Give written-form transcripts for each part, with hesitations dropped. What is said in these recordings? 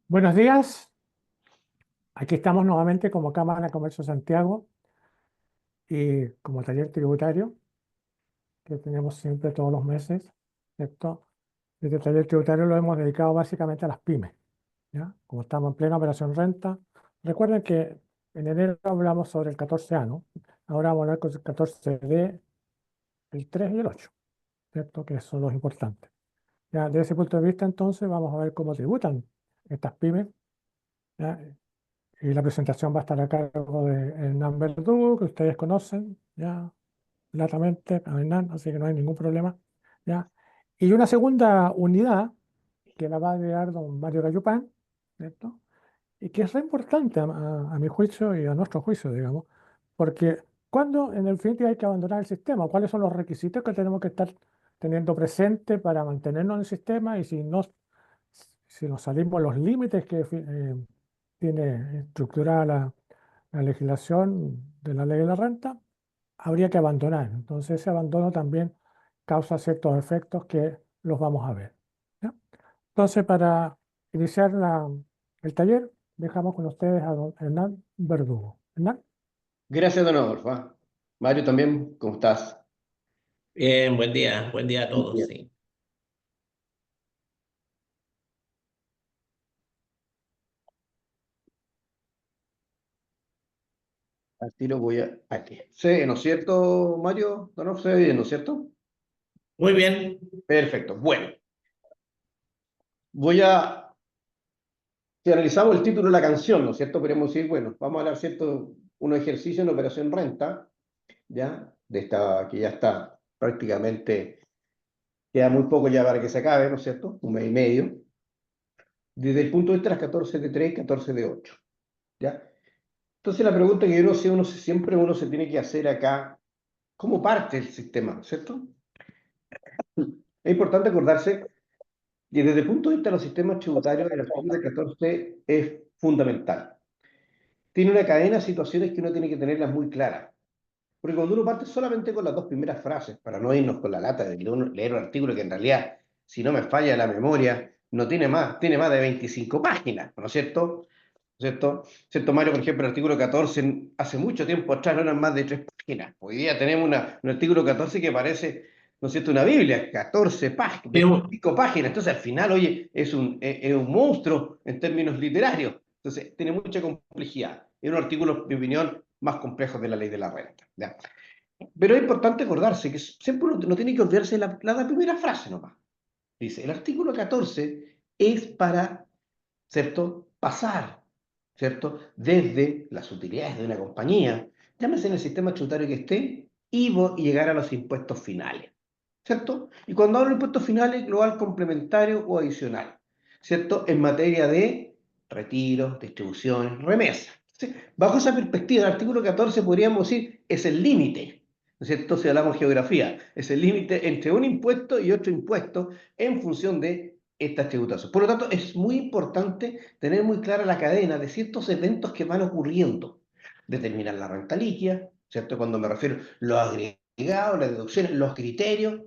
Buenos días, aquí estamos nuevamente como Cámara de Comercio Santiago y como taller tributario que tenemos siempre todos los meses, ¿cierto? Este taller tributario lo hemos dedicado básicamente a las pymes, ¿ya? Como estamos en plena operación renta, recuerden que en enero hablamos sobre el 14A, ¿no? Ahora vamos a hablar con el 14D, el 3 y el 8, ¿cierto? Que son los importantes. Ya, desde ese punto de vista, entonces, vamos a ver cómo tributan estas pymes, ¿ya? Y la presentación va a estar a cargo de Hernán Verdú, que ustedes conocen ya latamente a Hernán, así que no hay ningún problema. ¿Ya? Y una segunda unidad que la va a crear don Mario Gallupán, ¿cierto? Y que es re importante a mi juicio y a nuestro juicio, digamos, porque cuando en el fin hay que abandonar el sistema, cuáles son los requisitos que tenemos que estar teniendo presente para mantenernos en el sistema y si nos salimos los límites que tiene estructurada la legislación de la ley de la renta, habría que abandonar. Entonces ese abandono también causa ciertos efectos que los vamos a ver. ¿Ya? Entonces para iniciar el taller, dejamos con ustedes a don Hernán Verdugo. Hernán, Gracias, don Adolfo. Mario, también, ¿cómo estás? Bien, buen día a todos, Bien. sí. Al tiro voy a... Aquí. Sí, ¿no es cierto, Mario? Don Adolfo, ¿se ve bien, no es cierto? Muy bien, Perfecto. Bueno, voy a... Si analizamos el título de la canción, ¿no es cierto? Podríamos decir, bueno, vamos a hablar, ¿cierto? Un ejercicio en operación renta, ¿ya? De esta que ya está prácticamente... Queda muy poco ya para que se acabe, ¿no es cierto? Un mes y medio. Desde el punto de vista de las 14 de 3, 14 de 8, ¿ya? Entonces la pregunta que yo no sé, siempre uno se tiene que hacer acá, ¿cómo parte el sistema? ¿Cierto? Es importante acordarse que desde el punto de vista de los sistemas tributarios, el artículo 14 es fundamental. Tiene una cadena de situaciones que uno tiene que tenerlas muy claras. Porque cuando uno parte solamente con las dos primeras frases, para no irnos con la lata de leer un artículo que en realidad, si no me falla la memoria, no tiene más de 25 páginas, ¿no es cierto? ¿Cierto? ¿Cierto, Mario? Por ejemplo, el artículo 14, hace mucho tiempo atrás no eran más de 3 páginas. Hoy día tenemos un artículo 14 que parece, ¿no es cierto?, una Biblia, 14 páginas, es un, 25 páginas. Entonces, al final, oye, es un monstruo en términos literarios. Entonces, tiene mucha complejidad. Es un artículo, en mi opinión, más complejo de la ley de la renta. ¿Ya? Pero es importante acordarse que siempre uno no tiene que olvidarse de la primera frase nomás. Dice, el artículo 14 es para, ¿cierto?, pasar, ¿cierto?, desde las utilidades de una compañía, llámese en el sistema tributario que esté, y llegar a los impuestos finales, ¿cierto? Y cuando hablo de impuestos finales, global, complementario o adicional, ¿cierto?, en materia de retiro, distribución, remesa. ¿Sí? Bajo esa perspectiva, el artículo 14 podríamos decir es el límite, ¿no es cierto? Si hablamos de geografía, es el límite entre un impuesto y otro impuesto en función de estas tributaciones. Por lo tanto, es muy importante tener muy clara la cadena de ciertos eventos que van ocurriendo. Determinar la renta líquida, ¿cierto? Cuando me refiero a los agregados, las deducciones, los criterios.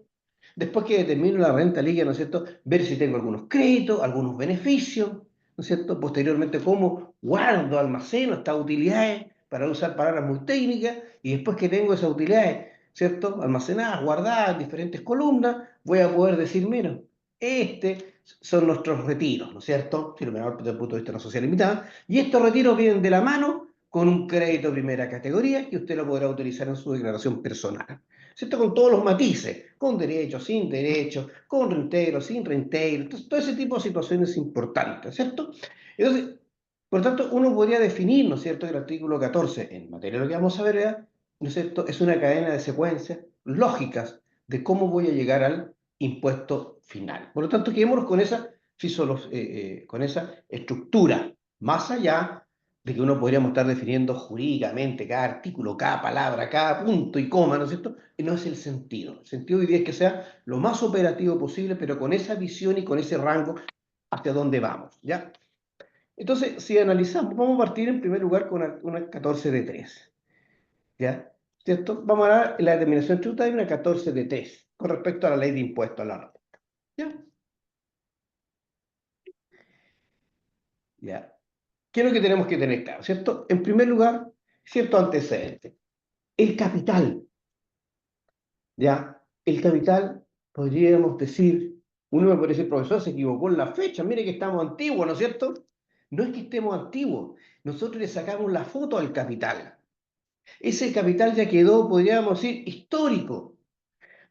Después que determino la renta líquida, ¿no es cierto? Ver si tengo algunos créditos, algunos beneficios, ¿no es cierto? Posteriormente, cómo guardo, almaceno estas utilidades, para usar palabras muy técnicas, y después que tengo esas utilidades, ¿cierto?, almacenadas, guardadas en diferentes columnas, voy a poder decir, mira, este son nuestros retiros, ¿no es cierto? Si lo miramos desde el punto de vista de una sociedad limitada, y estos retiros vienen de la mano con un crédito de primera categoría que usted lo podrá utilizar en su declaración personal, ¿cierto? Con todos los matices, con derechos, sin derechos, con reintegro, sin reintegro, entonces, todo ese tipo de situaciones importantes, ¿cierto? Entonces, por tanto, uno podría definir, ¿no es cierto?, que el artículo 14, en materia de lo que vamos a ver, ¿verdad?, ¿no es cierto?, es una cadena de secuencias lógicas de cómo voy a llegar al impuesto final. Por lo tanto, quedémonos con esa estructura, más allá de que uno podríamos estar definiendo jurídicamente cada artículo, cada palabra, cada punto y coma, ¿no es cierto? Y no es el sentido. El sentido hoy día es que sea lo más operativo posible, pero con esa visión y con ese rango hacia dónde vamos, ¿ya? Entonces, si analizamos, vamos a partir en primer lugar con una 14 de 3, ¿ya? ¿Cierto? Vamos a dar la determinación tributaria una 14 de 3 con respecto a la ley de impuestos a la renta, ¿ya? ¿ya? ¿Qué es lo que tenemos que tener claro, cierto? En primer lugar, cierto antecedente. El capital, ¿ya? El capital, podríamos decir, uno me puede decir, profesor, se equivocó en la fecha, mire que estamos antiguos, ¿no es cierto? No es que estemos antiguos, nosotros le sacamos la foto al capital. Ese capital ya quedó, podríamos decir, histórico,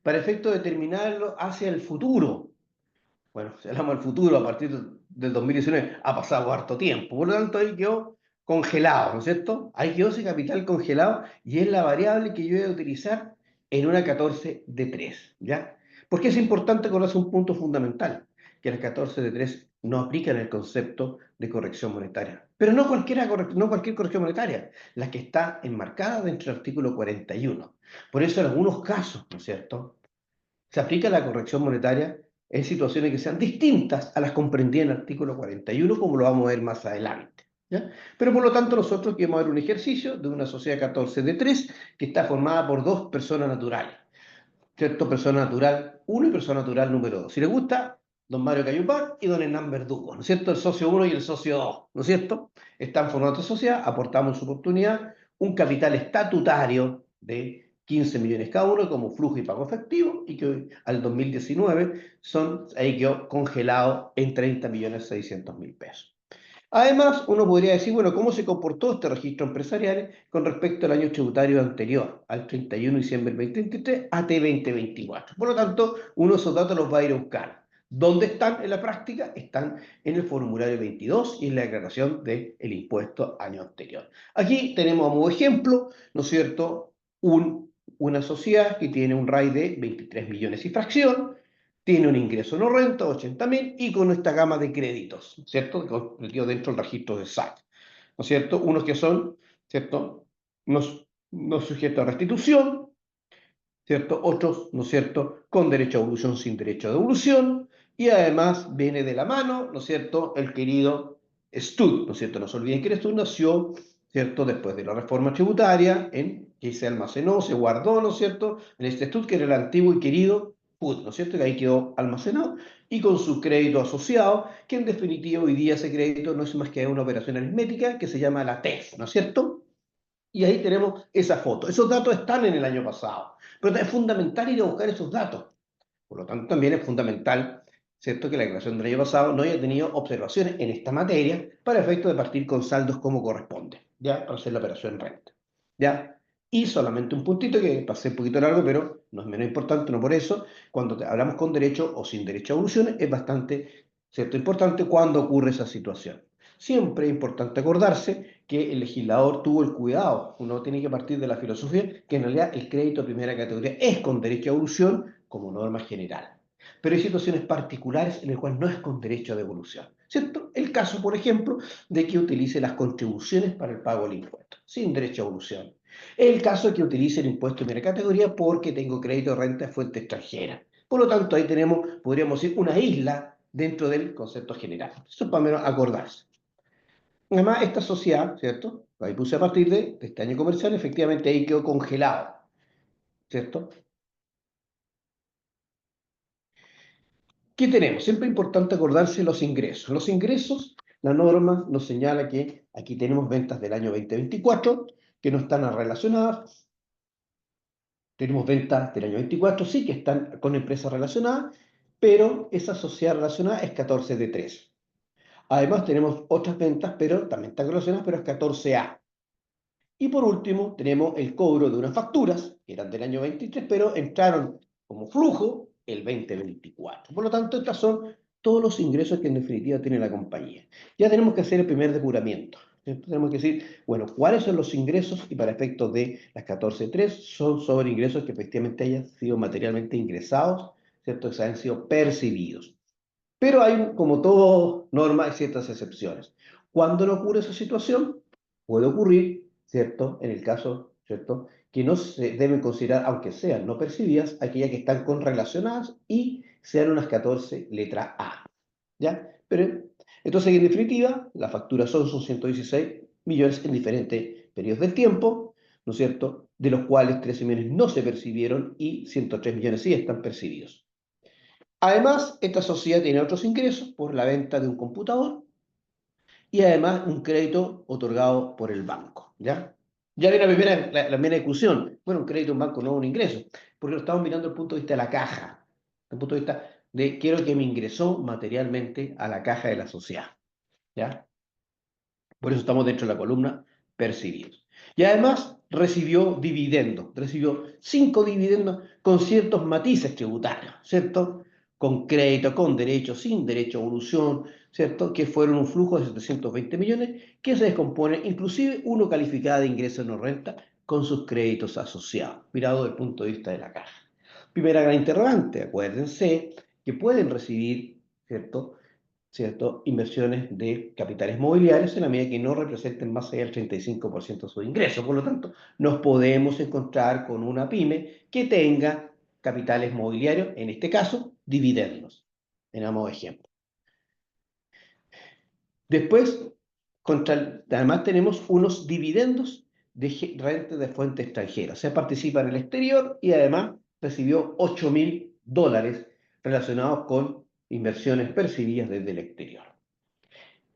para efecto de determinarlo hacia el futuro. Bueno, si hablamos del futuro a partir del 2019, ha pasado harto tiempo, por lo tanto ahí quedó congelado, ¿no es cierto? Ahí quedó ese capital congelado y es la variable que yo voy a utilizar en una 14 de 3, ¿ya? Porque es importante conocer un punto fundamental, que las 14 de 3 no aplican el concepto de corrección monetaria, pero no no cualquier corrección monetaria, la que está enmarcada dentro del artículo 41. Por eso en algunos casos, ¿no es cierto?, se aplica la corrección monetaria en situaciones que sean distintas a las comprendidas en el artículo 41, como lo vamos a ver más adelante, ¿ya? Pero por lo tanto nosotros vamos a ver un ejercicio de una sociedad 14 de 3 que está formada por dos personas naturales, ¿cierto? Persona natural 1 y persona natural número 2. Si les gusta, don Mario Cayupar y don Hernán Verdugo, ¿no es cierto? El socio 1 y el socio 2, ¿no es cierto? Están formando esta sociedad, aportamos su oportunidad, un capital estatutario de 15 millones cada uno como flujo y pago efectivo, y que hoy, al 2019 ahí quedó congelado en 30.600.000 pesos. Además, uno podría decir, bueno, ¿cómo se comportó este registro empresarial con respecto al año tributario anterior, al 31 de diciembre del 2023, AT 2024? Por lo tanto, uno de esos datos los va a ir a buscar. ¿Dónde están en la práctica? Están en el formulario 22 y en la declaración del impuesto año anterior. Aquí tenemos como ejemplo, ¿no es cierto?, una sociedad que tiene un RAI de 23 millones y fracción, tiene un ingreso no renta, 80.000, y con esta gama de créditos, ¿cierto? Metido dentro del registro de SAC, ¿no es cierto? Unos que son, ¿cierto?, no sujetos a restitución, ¿cierto? Otros, ¿no es cierto?, con derecho a evolución, sin derecho a devolución, y además viene de la mano, ¿no es cierto?, el querido Stud, ¿no es cierto? No se olviden que el Stud nació, ¿cierto?, después de la reforma tributaria, que se almacenó, se guardó, ¿no es cierto?, en este Stud, que era el antiguo y querido PUT, ¿no es cierto?, que ahí quedó almacenado, y con su crédito asociado, que en definitiva hoy día ese crédito no es más que una operación aritmética que se llama la TEF, ¿no es cierto? Y ahí tenemos esa foto. Esos datos están en el año pasado, pero es fundamental ir a buscar esos datos. Por lo tanto, también es fundamental, ¿cierto?, que la declaración del año pasado no haya tenido observaciones en esta materia para efecto de partir con saldos como corresponde, ¿ya? Para hacer la operación renta, ¿ya? Y solamente un puntito que pasé un poquito largo, pero no es menos importante, no por eso, cuando hablamos con derecho o sin derecho a evoluciones, es bastante, ¿cierto?, importante cuando ocurre esa situación. Siempre es importante acordarse que el legislador tuvo el cuidado, uno tiene que partir de la filosofía, que en realidad el crédito de primera categoría es con derecho a evolución como norma general. Pero hay situaciones particulares en las cuales no es con derecho a devolución, ¿cierto? El caso, por ejemplo, de que utilice las contribuciones para el pago del impuesto, sin derecho a evolución. El caso de que utilice el impuesto de primera categoría porque tengo crédito de renta de fuente extranjera. Por lo tanto, ahí tenemos, podríamos decir, una isla dentro del concepto general. Eso es para menos acordarse. Además, esta sociedad, ¿cierto? Ahí puse a partir de este año comercial, efectivamente ahí quedó congelado, ¿cierto? ¿Qué tenemos? Siempre es importante acordarse los ingresos. Los ingresos, la norma nos señala que aquí tenemos ventas del año 2024 que no están relacionadas. Tenemos ventas del año 24, sí, que están con empresas relacionadas, pero esa sociedad relacionada es 14 de 3. Además tenemos otras ventas, pero también están relacionadas, pero es 14A. Y por último, tenemos el cobro de unas facturas, que eran del año 23, pero entraron como flujo el 2024. Por lo tanto, estos son todos los ingresos que en definitiva tiene la compañía. Ya tenemos que hacer el primer depuramiento. Entonces, tenemos que decir, bueno, ¿cuáles son los ingresos? Y para efectos de las 14.3 son sobre ingresos que efectivamente hayan sido materialmente ingresados, ¿cierto?, que hayan sido percibidos. Pero hay, como todo norma, hay ciertas excepciones. ¿Cuándo no ocurre esa situación? Puede ocurrir, ¿cierto?, en el caso, ¿cierto?, que no se deben considerar, aunque sean no percibidas, aquellas que están correlacionadas y sean unas 14 letra A, ¿ya? Pero, entonces, en definitiva, las facturas son 116 millones en diferentes periodos del tiempo, ¿no es cierto?, de los cuales 13 millones no se percibieron y 103 millones sí están percibidos. Además, esta sociedad tiene otros ingresos por la venta de un computador y además un crédito otorgado por el banco, ¿ya? Ya viene la primera discusión. Bueno, un crédito en banco no es un ingreso, porque lo estamos mirando desde el punto de vista de la caja, desde el punto de vista de quiero que me ingresó materialmente a la caja de la sociedad, ¿ya? Por eso estamos dentro de la columna percibidos. Y además recibió 5 dividendos con ciertos matices tributarios, ¿cierto? Con crédito, con derecho, sin derecho a evolución, ¿cierto? Que fueron un flujo de 720 millones que se descompone, inclusive uno calificado de ingreso no renta con sus créditos asociados, mirado desde el punto de vista de la caja. Primera gran interrogante, acuérdense que pueden recibir, ¿cierto? Inversiones de capitales mobiliarios en la medida que no representen más allá del 35% de su ingreso. Por lo tanto, nos podemos encontrar con una pyme que tenga capitales mobiliarios, en este caso, dividendos. Tenemos ejemplo. Después, además tenemos unos dividendos de renta de fuente extranjera. O sea, participa en el exterior y además recibió $8.000 relacionados con inversiones percibidas desde el exterior.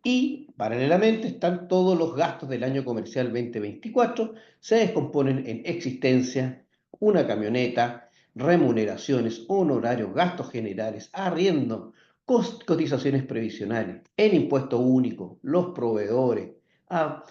Y paralelamente están todos los gastos del año comercial 2024, se descomponen en existencia, una camioneta, remuneraciones, honorarios, gastos generales, arriendo, cotizaciones previsionales, el impuesto único, los proveedores,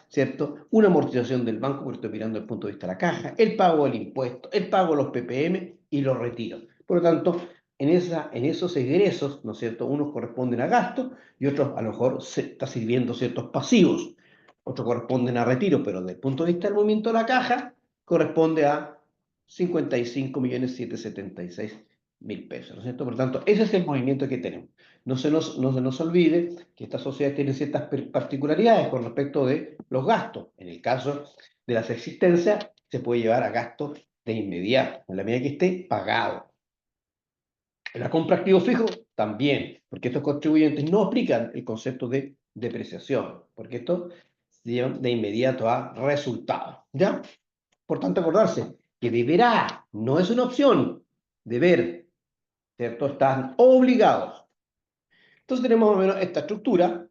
¿cierto? Una amortización del banco, porque estoy mirando desde el punto de vista de la caja, el pago del impuesto, el pago de los PPM y los retiros. Por lo tanto, en esos egresos, ¿no es cierto? Unos corresponden a gastos y otros a lo mejor se está sirviendo ciertos pasivos. Otros corresponden a retiro, pero desde el punto de vista del movimiento de la caja, corresponde a 55.776.000 pesos, ¿no es cierto? Por lo tanto, ese es el movimiento que tenemos. No se nos olvide que estas sociedades tienen ciertas particularidades con respecto de los gastos. En el caso de las existencias, se puede llevar a gastos de inmediato, en la medida que esté pagado. La compra activo fijo también, porque estos contribuyentes no aplican el concepto de depreciación, porque esto se llevan de inmediato a resultado, ¿ya? Por tanto, acordarse que deberá, no es una opción, deber, ¿cierto? Están obligados. Entonces tenemos más o menos esta estructura.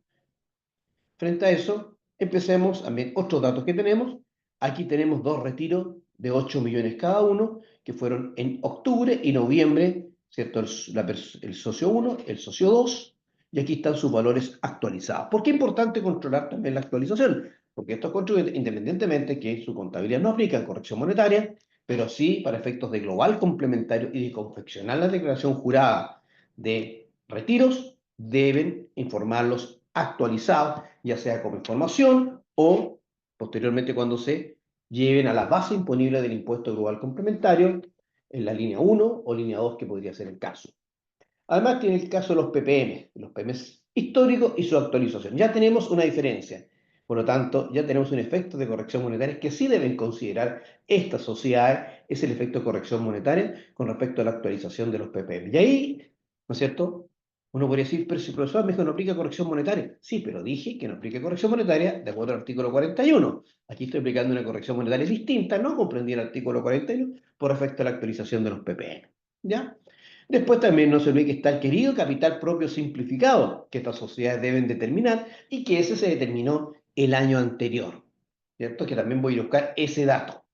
Frente a eso, empecemos también otros datos que tenemos. Aquí tenemos 2 retiros de 8 millones cada uno, que fueron en octubre y noviembre, ¿cierto? El socio 1, el socio 2, y aquí están sus valores actualizados. ¿Por qué es importante controlar también la actualización? Porque estos contribuyentes, independientemente que su contabilidad no aplica en corrección monetaria, pero sí para efectos de global complementario y de confeccionar la declaración jurada de retiros, deben informarlos actualizados, ya sea como información o posteriormente cuando se lleven a la base imponible del impuesto global complementario en la línea 1 o línea 2, que podría ser el caso. Además tiene el caso de los PPM históricos y su actualización. Ya tenemos una diferencia. Por lo tanto, ya tenemos un efecto de corrección monetaria que sí deben considerar estas sociedades, es el efecto de corrección monetaria con respecto a la actualización de los PPM. Y ahí, ¿no es cierto? Uno podría decir, pero si el profesor me dijo que no aplica corrección monetaria. Sí, pero dije que no aplica corrección monetaria de acuerdo al artículo 41. Aquí estoy aplicando una corrección monetaria distinta, no comprendí el artículo 41 por efecto de la actualización de los PPM. ¿Ya? Después también no se olvide que está el querido capital propio simplificado, que estas sociedades deben determinar y que ese se determinó el año anterior, ¿cierto? Que también voy a buscar ese dato.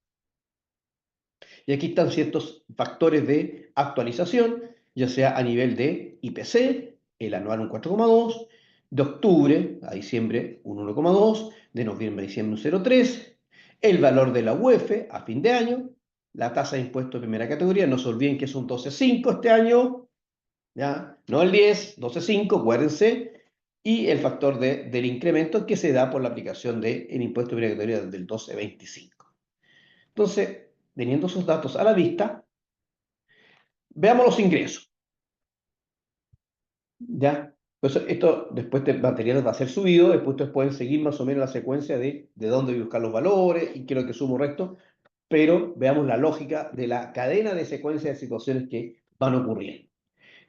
Y aquí están ciertos factores de actualización, ya sea a nivel de IPC, el anual un 4,2, de octubre a diciembre un 1,2, de noviembre a diciembre un 0,3, el valor de la UEF a fin de año, la tasa de impuesto de primera categoría, no se olviden que es un 12,5 este año, ¿ya? No el 10, 12,5, acuérdense, y el factor del incremento que se da por la aplicación del impuesto de primera categoría del 12,25. Entonces, teniendo esos datos a la vista, veamos los ingresos, ¿ya? Pues esto después de material va a ser subido, después ustedes pueden seguir más o menos la secuencia de dónde buscar los valores y qué es lo que sumo resto, pero veamos la lógica de la cadena de secuencia de situaciones que van ocurriendo.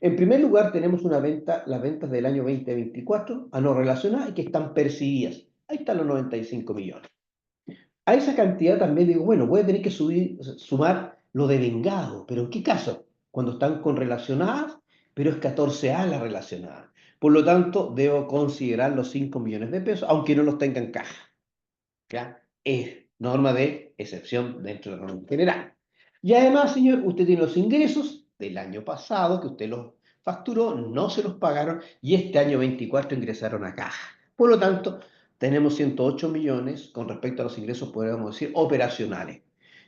En primer lugar, tenemos las ventas del año 2024 a no relacionadas y que están percibidas. Ahí están los 95 millones. A esa cantidad también digo, bueno, voy a tener que sumar lo de vengado, pero ¿en qué caso? Cuando están con relacionadas, pero es 14A la relacionada. Por lo tanto, debo considerar los 5 millones de pesos, aunque no los tenga en caja. ¿Ya? Es norma de excepción dentro de la norma general. Y además, señor, usted tiene los ingresos del año pasado, que usted los facturó, no se los pagaron, y este año 24 ingresaron a caja. Por lo tanto, tenemos 108 millones con respecto a los ingresos, podríamos decir, operacionales.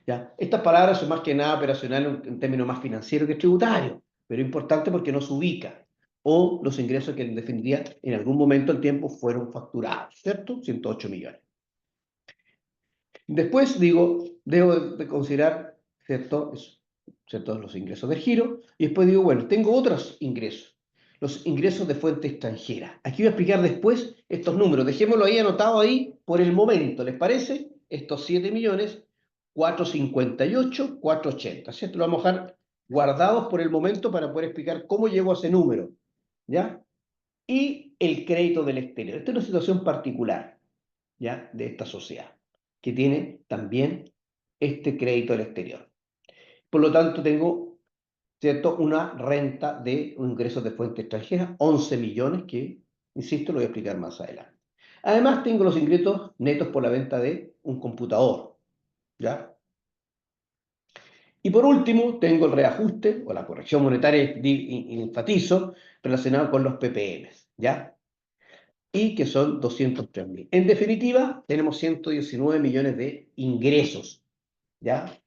¿Ya? Estas palabras son más que nada operacionales en términos más financieros que tributarios, pero importante porque nos ubica. O los ingresos que en definitiva en algún momento del tiempo fueron facturados, ¿cierto? 108 millones. Después digo, debo de considerar, ¿cierto? ¿Cierto? Los ingresos del giro. Y después digo, bueno, tengo otros ingresos. Los ingresos de fuente extranjera. Aquí voy a explicar después estos números. Dejémoslo ahí anotado ahí por el momento. ¿Les parece? Estos 7 millones, 458, 480. ¿Cierto? Lo vamos a dejar guardados por el momento para poder explicar cómo llego a ese número. ¿Ya? Y el crédito del exterior. Esta es una situación particular, ¿ya? De esta sociedad, que tiene también este crédito al exterior. Por lo tanto, tengo, ¿cierto?, una renta de ingresos de fuente extranjera, 11 millones, que, insisto, lo voy a explicar más adelante. Además, tengo los ingresos netos por la venta de un computador, ¿ya? Y por último, tengo el reajuste o la corrección monetaria, enfatizo, relacionado con los PPMs, ¿ya? Y que son 203.000. En definitiva, tenemos 119 millones de ingresos, ¿ya?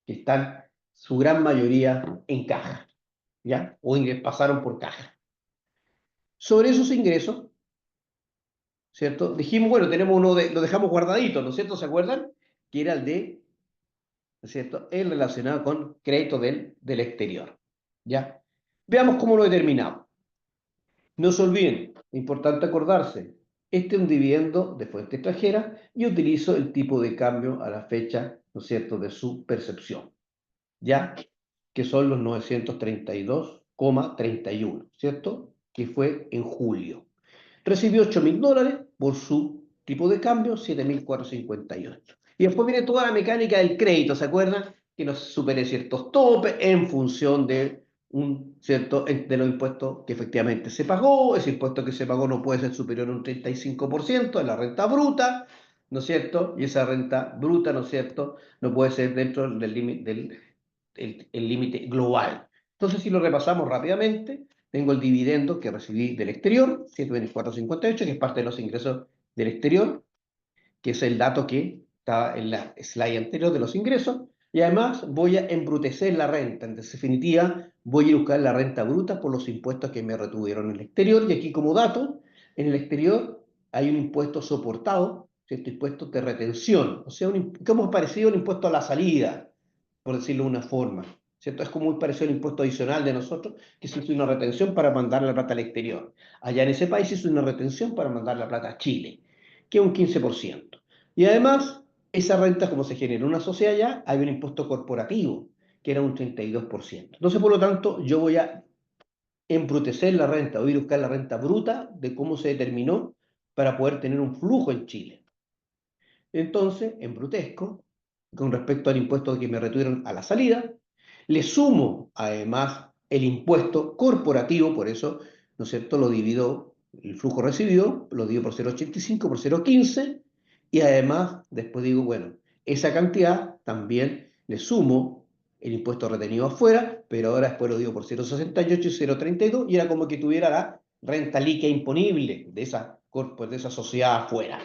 Que están, su gran mayoría, en caja, ¿ya? O pasaron por caja. Sobre esos ingresos, ¿cierto? Dijimos, bueno, tenemos uno lo dejamos guardadito, ¿no es cierto? ¿Se acuerdan? Que era el de, ¿no es cierto?, el relacionado con crédito del exterior, ¿ya? Veamos cómo lo determinamos. No se olviden, importante acordarse, este es un dividendo de fuente extranjera y utilizo el tipo de cambio a la fecha, ¿no es cierto?, de su percepción, ¿ya? Que son los 932,31, ¿cierto? Que fue en julio. Recibió $8.000 por su tipo de cambio, 7.458. Y después viene toda la mecánica del crédito, ¿se acuerdan? Que nos supere ciertos topes en función de ¿cierto?, de los impuestos que efectivamente se pagó. Ese impuesto que se pagó no puede ser superior a un 35% de la renta bruta, ¿no es cierto? Y esa renta bruta, ¿no es cierto?, no puede ser dentro del límite el límite global. Entonces, si lo repasamos rápidamente, tengo el dividendo que recibí del exterior, 7.458, que es parte de los ingresos del exterior, que es el dato que estaba en la slide anterior de los ingresos, y además voy a embrutecer la renta. En definitiva, voy a buscar la renta bruta por los impuestos que me retuvieron en el exterior, y aquí como dato, en el exterior hay un impuesto soportado, ¿cierto?, impuesto de retención, o sea, como es parecido al impuesto a la salida, por decirlo de una forma, ¿cierto? Es como muy parecido al impuesto adicional de nosotros, que se hizo una retención para mandar la plata al exterior. Allá en ese país se hizo una retención para mandar la plata a Chile, que es un 15%. Y además, esa renta, como se genera en una sociedad ya, hay un impuesto corporativo, que era un 32%. Entonces, por lo tanto, yo voy a embrutecer la renta, voy a buscar la renta bruta de cómo se determinó para poder tener un flujo en Chile. Entonces, embrutezco con respecto al impuesto que me retuvieron a la salida, le sumo además el impuesto corporativo, por eso, ¿no es cierto?, lo divido, el flujo recibido, lo divido por 0,85, por 0,15, y además después digo, bueno, esa cantidad también le sumo el impuesto retenido afuera, pero ahora después lo digo por 0,68 y 0,32, y era como que tuviera la renta líquida imponible de esa sociedad afuera.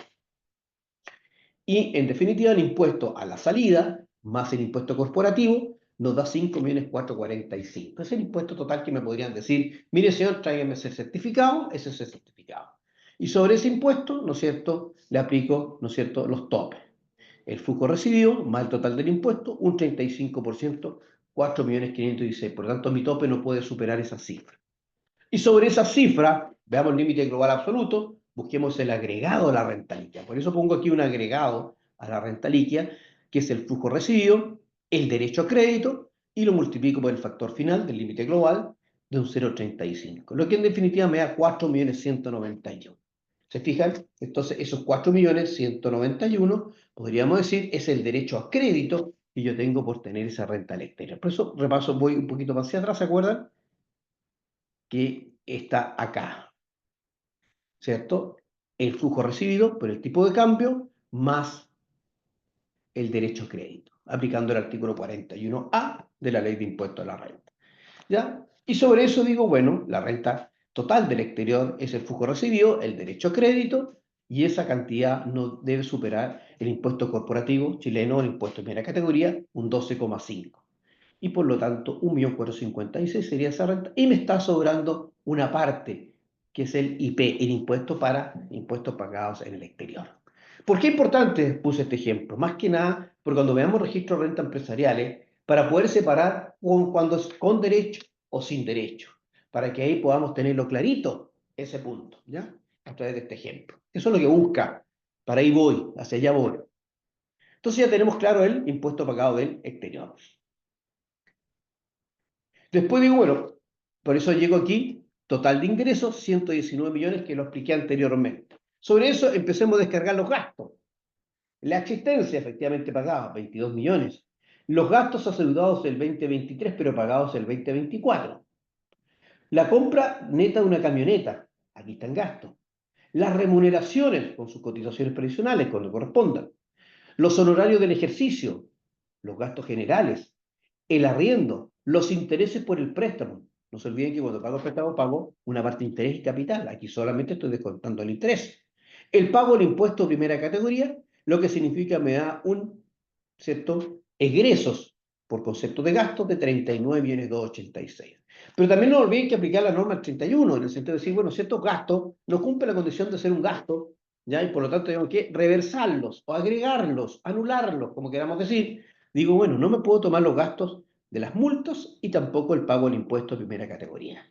Y en definitiva, el impuesto a la salida, más el impuesto corporativo, nos da 5.445.000. Es el impuesto total que me podrían decir, mire señor, tráigame ese certificado, ese es el certificado. Y sobre ese impuesto, ¿no es cierto?, le aplico, ¿no es cierto?, los topes. El flujo recibido, más el total del impuesto, un 35%, 4.516.000. Por lo tanto, mi tope no puede superar esa cifra. Y sobre esa cifra, veamos el límite global absoluto, busquemos el agregado a la renta líquida. Por eso pongo aquí un agregado a la renta líquida, que es el flujo recibido, el derecho a crédito, y lo multiplico por el factor final del límite global de un 0,35. Lo que en definitiva me da 4.191.000. ¿Se fijan? Entonces, esos 4.191.000, podríamos decir, es el derecho a crédito que yo tengo por tener esa renta al exterior. Por eso, repaso, voy un poquito más hacia atrás, ¿se acuerdan? Que está acá. ¿cierto? El flujo recibido por el tipo de cambio más el derecho a crédito, aplicando el artículo 41A de la Ley de Impuestos a la Renta. ¿Ya? Y sobre eso digo, bueno, la renta total del exterior es el flujo recibido, el derecho a crédito, y esa cantidad no debe superar el impuesto corporativo chileno, el impuesto de primera categoría, un 12,5. Y por lo tanto, 1.456.000 sería esa renta, y me está sobrando una parte, que es el IP, el impuesto para impuestos pagados en el exterior. ¿Por qué es importante? Puse este ejemplo. Más que nada, porque cuando veamos registros de renta empresariales, para poder separar cuando es con derecho o sin derecho, para que ahí podamos tenerlo clarito, ese punto, ¿ya? A través de este ejemplo. Eso es lo que busca. Para ahí voy, hacia allá voy. Entonces ya tenemos claro el impuesto pagado del exterior. Después digo, bueno, por eso llego aquí, total de ingresos, 119 millones, que lo expliqué anteriormente. Sobre eso empecemos a descargar los gastos. La existencia efectivamente pagada, 22 millones. Los gastos asegurados del 2023, pero pagados el 2024. La compra neta de una camioneta, aquí está en gasto. Las remuneraciones con sus cotizaciones previsionales, cuando correspondan. Los honorarios del ejercicio, los gastos generales, el arriendo, los intereses por el préstamo. No se olviden que cuando pago el préstamo pago una parte de interés y capital. Aquí solamente estoy descontando el interés. El pago del impuesto de primera categoría, lo que significa me da un, ¿cierto?, egresos por concepto de gastos de 39.286.000. Pero también no olviden que aplicar la norma del 31, en el sentido de decir, bueno, ciertos gastos no cumplen la condición de ser un gasto, ¿ya? Y por lo tanto tengo que reversarlos o agregarlos, anularlos, como queramos decir. Digo, bueno, no me puedo tomar los gastos de las multas y tampoco el pago del impuesto de primera categoría,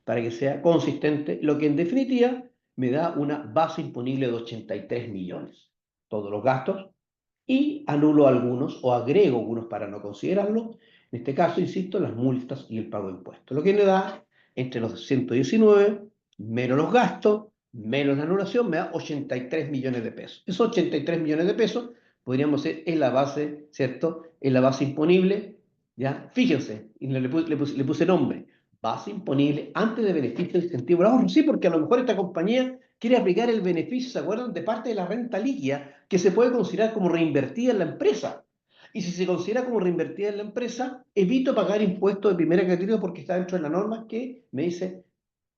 para que sea consistente, lo que en definitiva me da una base imponible de 83 millones. Todos los gastos, y anulo algunos o agrego algunos para no considerarlos. En este caso, insisto, las multas y el pago de impuestos. Lo que me da entre los 119 menos los gastos, menos la anulación, me da 83 millones de pesos. Esos 83 millones de pesos podríamos ser en la base, ¿cierto? En la base imponible, ¿ya? Fíjense, y le puse nombre, base imponible antes de beneficio de incentivo al ahorro. Sí, porque a lo mejor esta compañía quiere aplicar el beneficio, ¿se acuerdan? De parte de la renta líquida, que se puede considerar como reinvertida en la empresa. Y si se considera como reinvertida en la empresa, evito pagar impuestos de primera categoría porque está dentro de la norma que me dice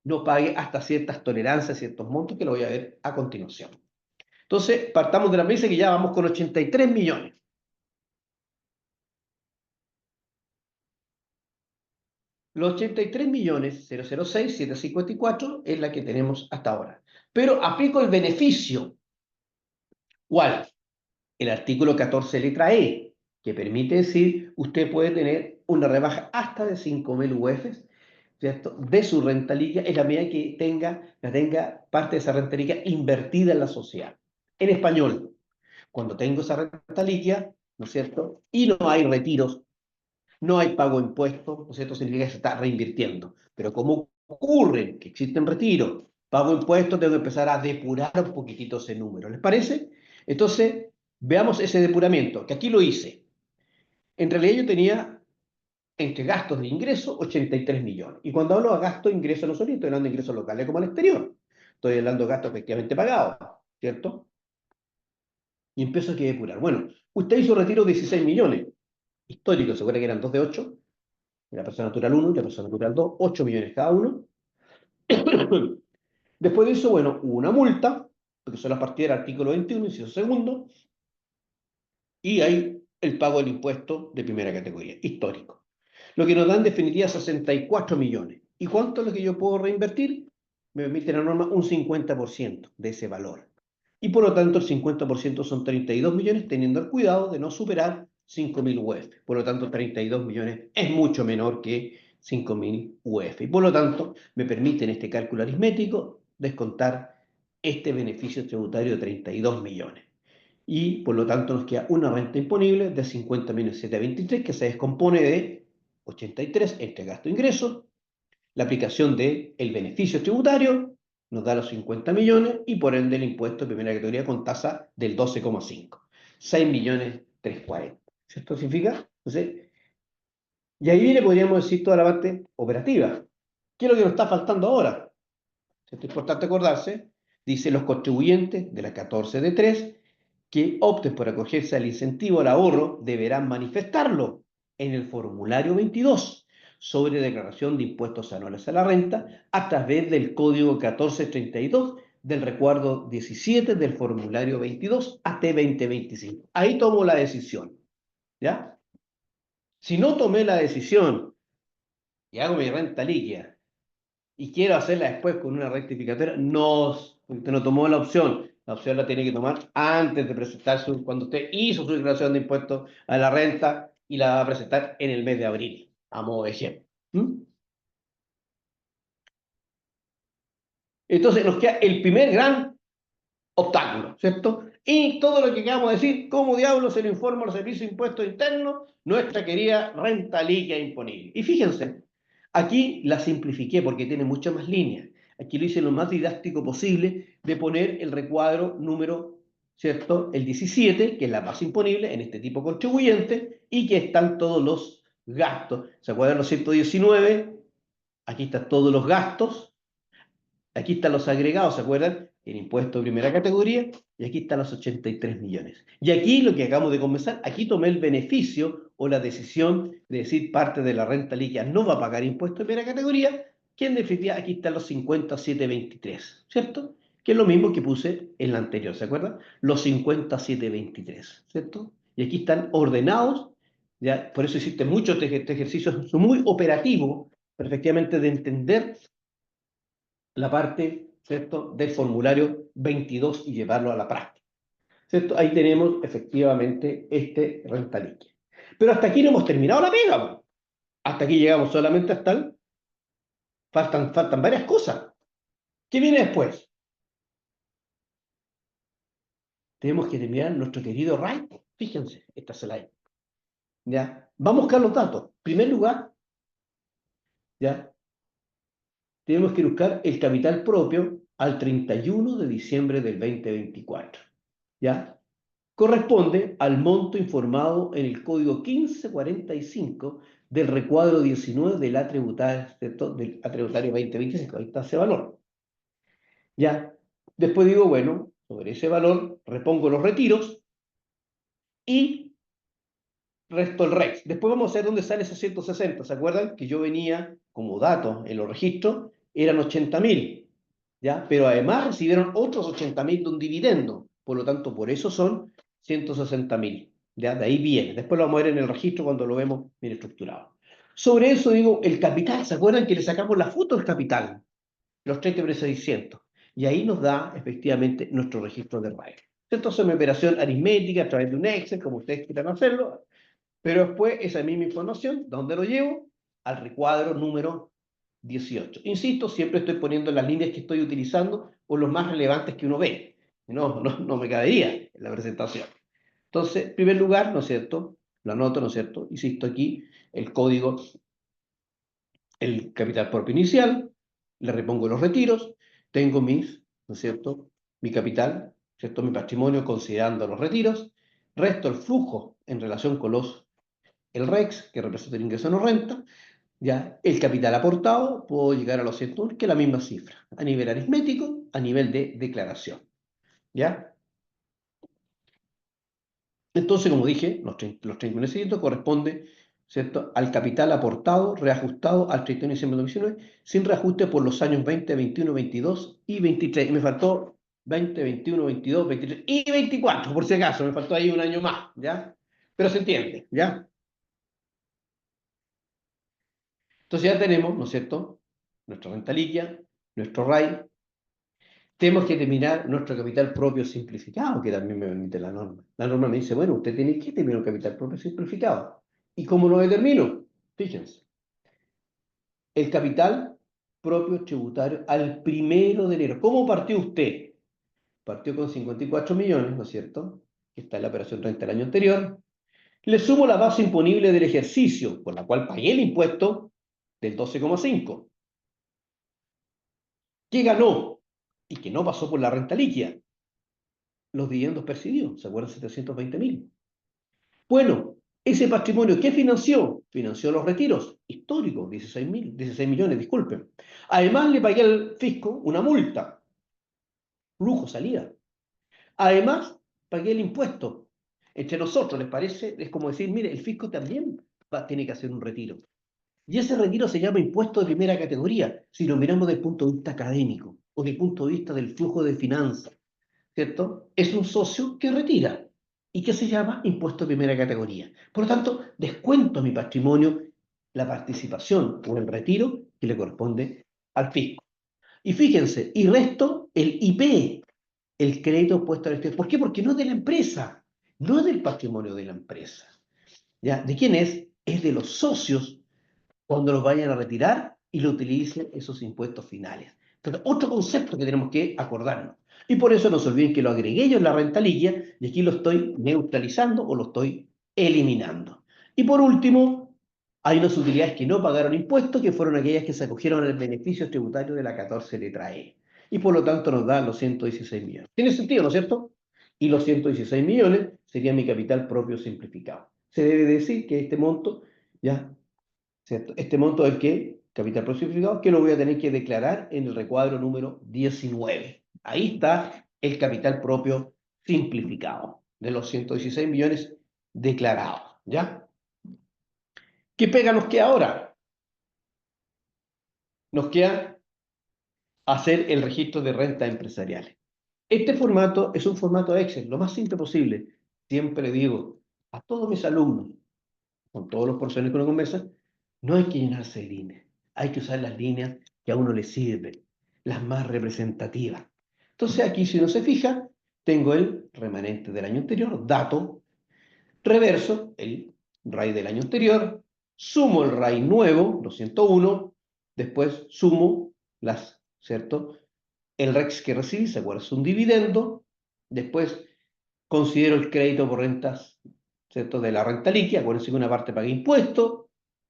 no pague hasta ciertas tolerancias, ciertos montos, que lo voy a ver a continuación. Entonces, partamos de la premisa que ya vamos con 83 millones. Los 83.006.754 es la que tenemos hasta ahora. Pero aplico el beneficio. ¿Cuál? El artículo 14, letra E, que permite decir, usted puede tener una rebaja hasta de 5.000 UFs, ¿cierto?, de su renta líquida, en la medida que tenga parte de esa renta líquida invertida en la sociedad. En español, cuando tengo esa renta líquida, ¿no es cierto?, y no hay retiros, no hay pago de impuestos, ¿no es cierto?, significa que se está reinvirtiendo. Pero como ocurre que existen retiros, pago de impuestos, tengo que empezar a depurar un poquitito ese número. ¿Les parece? Entonces, veamos ese depuramiento, que aquí lo hice. En realidad yo tenía entre gastos de ingreso 83 millones. Y cuando hablo de gasto de ingreso no solo estoy hablando de ingresos locales como al exterior. Estoy hablando de gastos efectivamente pagados, ¿cierto? Y empiezo aquí a depurar. Bueno, usted hizo retiro de 16 millones. Histórico, se acuerda que eran 2 de 8. La persona natural 1 y la persona natural 2, 8 millones cada uno. Después de eso, bueno, hubo una multa, porque son las partidas del artículo 21, inciso segundo, y hay el pago del impuesto de primera categoría, histórico. Lo que nos da en definitiva 64 millones. ¿Y cuánto es lo que yo puedo reinvertir? Me permite la norma un 50% de ese valor. Y por lo tanto el 50% son 32 millones, teniendo el cuidado de no superar 5.000 UF. Por lo tanto 32 millones es mucho menor que 5.000 UF. Y por lo tanto me permite en este cálculo aritmético descontar este beneficio tributario de 32 millones. Y por lo tanto nos queda una renta imponible de 50.723 que se descompone de 83 entre gasto e ingreso, la aplicación del beneficio tributario nos da los 50 millones y por ende el impuesto de primera categoría con tasa del 12,5. 6.340.000. ¿Esto significa? Entonces, y ahí viene, podríamos decir, toda la parte operativa. ¿Qué es lo que nos está faltando ahora? Esto es importante acordarse Dice los contribuyentes de la 14 de 3 que opten por acogerse al incentivo al ahorro deberán manifestarlo en el formulario 22 sobre declaración de impuestos anuales a la renta a través del código 1432 del recuadro 17 del formulario 22 AT 2025. Ahí tomo la decisión, ¿ya? Si no tomé la decisión y hago mi renta líquida y quiero hacerla después con una rectificatoria, no, usted no tomó la opción. La opción la tiene que tomar antes de presentar cuando usted hizo su declaración de impuestos a la renta y la va a presentar en el mes de abril, a modo de ejemplo. ¿Mm? Entonces nos queda el primer gran obstáculo, ¿cierto? Y todo lo que acabamos de decir, ¿cómo diablos se lo informa al Servicio de Impuestos Internos? Nuestra querida renta líquida imponible. Y fíjense, aquí la simplifiqué porque tiene muchas más líneas. Aquí lo hice lo más didáctico posible de poner el recuadro número, ¿cierto? El 17, que es la base imponible en este tipo contribuyente, y que están todos los gastos. ¿Se acuerdan los 119? Aquí están todos los gastos. Aquí están los agregados, ¿se acuerdan? El impuesto de primera categoría, y aquí están los 83 millones. Y aquí lo que acabamos de comenzar, aquí tomé el beneficio o la decisión de decir parte de la renta líquida no va a pagar impuesto de primera categoría, que en definitiva aquí están los 57.23, ¿cierto? Que es lo mismo que puse en la anterior, ¿se acuerdan? Los 57.23, ¿cierto? Y aquí están ordenados, ¿ya? Por eso existe mucho este ejercicio, es muy operativo, perfectamente de entender la parte, ¿cierto?, del formulario 22 y llevarlo a la práctica, ¿cierto? Ahí tenemos efectivamente este renta líquida. Pero hasta aquí no hemos terminado la pega, ¿no? Hasta aquí llegamos solamente hasta el... Faltan varias cosas. ¿Qué viene después? Tenemos que terminar nuestro querido RAI. Fíjense, esta slide. ¿Ya? Vamos a buscar los datos. En primer lugar, ¿ya? Tenemos que buscar el capital propio al 31 de diciembre del 2024. ¿Ya? Corresponde al monto informado en el código 1545 del recuadro 19 del atributario 2025. Ahí está ese valor. Ya. Después digo, bueno, sobre ese valor repongo los retiros y resto el REX. Después vamos a ver dónde sale esos 160. ¿Se acuerdan que yo venía como dato en los registros? Eran 80.000. ¿Ya? Pero además recibieron otros 80.000 de un dividendo. Por lo tanto, por eso son 160.000. ¿Ya? De ahí viene. Después lo vamos a ver en el registro cuando lo vemos bien estructurado. Sobre eso digo, el capital. ¿Se acuerdan que le sacamos la foto del capital? Los 30.600. Y ahí nos da efectivamente nuestro registro de RAE. Entonces es una operación aritmética a través de un Excel, como ustedes quieran hacerlo. Pero después esa misma información, ¿dónde lo llevo? Al recuadro número 18. Insisto, siempre estoy poniendo las líneas que estoy utilizando por los más relevantes que uno ve. No me cabería en la presentación. Entonces, en primer lugar, ¿no es cierto? Lo anoto, ¿no es cierto? Insisto aquí, el código, el capital propio inicial, le repongo los retiros, tengo mis, ¿no es cierto? Mi capital, ¿cierto? Mi patrimonio considerando los retiros, resto el flujo en relación con el REX, que representa el ingreso no renta, ya el capital aportado, puedo llegar a los 101, que es la misma cifra, a nivel aritmético, a nivel de declaración. ¿Ya? Entonces, como dije, los 30.600 corresponde, ¿cierto?, al capital aportado, reajustado al 31 de diciembre de 2019, sin reajuste por los años 20, 21, 22 y 23. Y me faltó 20, 21, 22, 23 y 24, por si acaso, me faltó ahí un año más, ¿ya? Pero se entiende, ¿ya? Entonces ya tenemos, ¿no es cierto?, nuestra renta líquida, nuestro RAI. Tenemos que determinar nuestro capital propio simplificado, que también me permite la norma. La norma me dice, bueno, usted tiene que determinar un capital propio simplificado. ¿Y cómo lo determino? Fíjense. El capital propio tributario al 1 de enero. ¿Cómo partió usted? Partió con 54 millones, ¿no es cierto? Que está en la operación renta del año anterior. Le sumo la base imponible del ejercicio, por la cual pagué el impuesto del 12,5. ¿Qué ganó? Y que no pasó por la renta líquida. Los dividendos percibidos, ¿se acuerdan? 720.000. Bueno, ese patrimonio, ¿qué financió? Financió los retiros históricos, 16 millones, disculpen. Además, le pagué al fisco una multa flujo salida. Además, pagué el impuesto. Entre nosotros, ¿les parece? Es como decir, mire, el fisco también tiene que hacer un retiro. Y ese retiro se llama impuesto de primera categoría, si lo miramos desde el punto de vista académico o desde el punto de vista del flujo de finanzas, ¿cierto? Es un socio que retira y que se llama impuesto de primera categoría. Por lo tanto, descuento a mi patrimonio la participación o el retiro que le corresponde al fisco. Y fíjense, y resto el IP, el crédito puesto al exterior. ¿Por qué? Porque no es de la empresa, no es del patrimonio de la empresa. ¿Ya? ¿De quién es? Es de los socios cuando los vayan a retirar y lo utilicen esos impuestos finales. Entonces, otro concepto que tenemos que acordarnos. Y por eso no se olviden que lo agregué yo en la renta líquida y aquí lo estoy neutralizando o lo estoy eliminando. Y por último, hay unas utilidades que no pagaron impuestos, que fueron aquellas que se acogieron al beneficio tributario de la 14 letra E. Y por lo tanto nos dan los 116 millones. Tiene sentido, ¿no es cierto? Y los 116 millones sería mi capital propio simplificado. Se debe decir que este monto, ya, ¿cierto? Este monto es el que, capital propio simplificado, que lo voy a tener que declarar en el recuadro número 19. Ahí está el capital propio simplificado de los 116 millones declarados, ¿ya? ¿Qué pega nos queda ahora? Nos queda hacer el registro de rentas empresariales. Este formato es un formato Excel, lo más simple posible. Siempre le digo a todos mis alumnos, con todos los profesores que uno conversa, no hay que llenarse de líneas, hay que usar las líneas que a uno le sirven, las más representativas. Entonces aquí, si uno se fija, tengo el remanente del año anterior, dato, reverso, el RAI del año anterior, sumo el RAI nuevo, los 101, después sumo las, ¿cierto? El REX que recibí, ¿se acuerdan? Es un dividendo, después considero el crédito por rentas, ¿cierto? De la renta líquida, acuérdense que una parte pagué impuestos,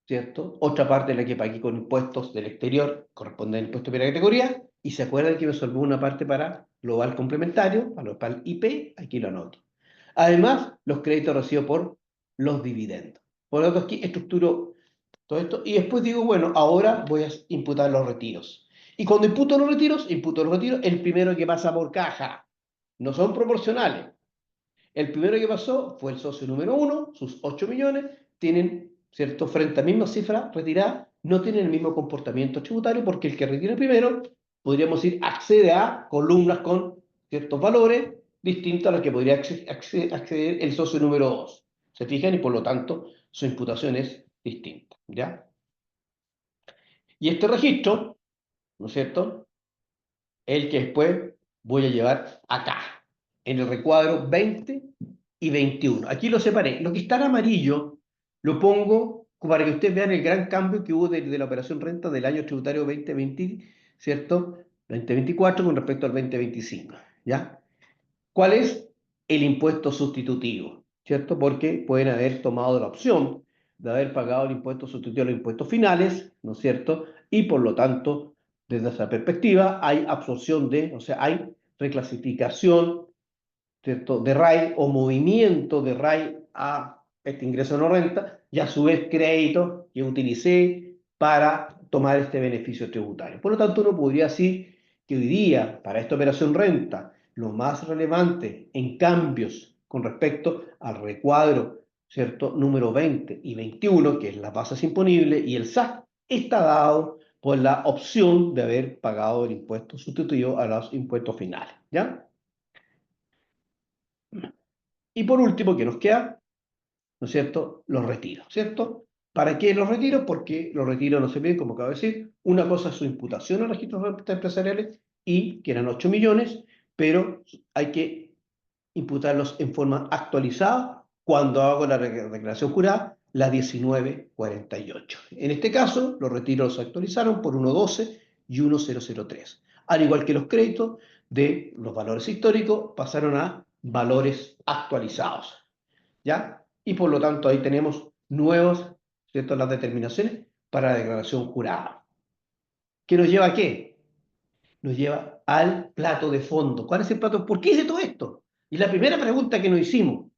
¿cierto? Otra parte la que pagué con impuestos del exterior, corresponde al impuesto de primera categoría, y se acuerdan que me solvó una parte para global complementario, para el IP, aquí lo anoto. Además, los créditos recibidos por los dividendos. Por lo tanto, aquí estructuro todo esto, y después digo, bueno, ahora voy a imputar los retiros. Y cuando imputo los retiros, el primero que pasa por caja. No son proporcionales. El primero que pasó fue el socio número 1, sus 8 millones, tienen, ¿cierto? Frente a la misma cifra retirada, no tienen el mismo comportamiento tributario porque el que retira primero, podríamos decir, accede a columnas con ciertos valores distintos a los que podría acceder el socio número 2. ¿Se fijan? Y por lo tanto, su imputación es distinta, ¿ya? Y este registro, ¿no es cierto? El que después voy a llevar acá, en el recuadro 20 y 21. Aquí lo separé. Lo que está en amarillo lo pongo para que ustedes vean el gran cambio que hubo de la operación renta del año tributario 2020, ¿cierto? 2024 con respecto al 2025, ¿ya? ¿Cuál es el impuesto sustitutivo? ¿Cierto? Porque pueden haber tomado la opción de haber pagado el impuesto sustitutivo a los impuestos finales, ¿no es cierto? Y por lo tanto, desde esa perspectiva, hay absorción o sea, hay reclasificación, ¿cierto? De RAI o movimiento de RAI a este ingreso no renta y a su vez crédito que utilicé para tomar este beneficio tributario. Por lo tanto, uno podría decir que hoy día, para esta operación renta, lo más relevante en cambios con respecto al recuadro, ¿cierto? Número 20 y 21, que es la base imponible, y el SAC, está dado por la opción de haber pagado el impuesto sustitutivo a los impuestos finales, ¿ya? Y por último, ¿qué nos queda? ¿No es cierto? Los retiros, ¿cierto? ¿Para qué los retiros? Porque los retiros no se piden, como acabo de decir, una cosa es su imputación a registros de rentas empresariales y que eran 8 millones, pero hay que imputarlos en forma actualizada cuando hago la declaración jurada, la 1948. En este caso, los retiros se actualizaron por 1.12 y 1.003. Al igual que los créditos de los valores históricos pasaron a valores actualizados, ¿ya? Y por lo tanto ahí tenemos nuevos, ¿cierto? Las determinaciones para la declaración jurada. ¿Qué nos lleva a qué? Nos lleva al plato de fondo. ¿Cuál es el plato? ¿Por qué hice todo esto? Y la primera pregunta que nos hicimos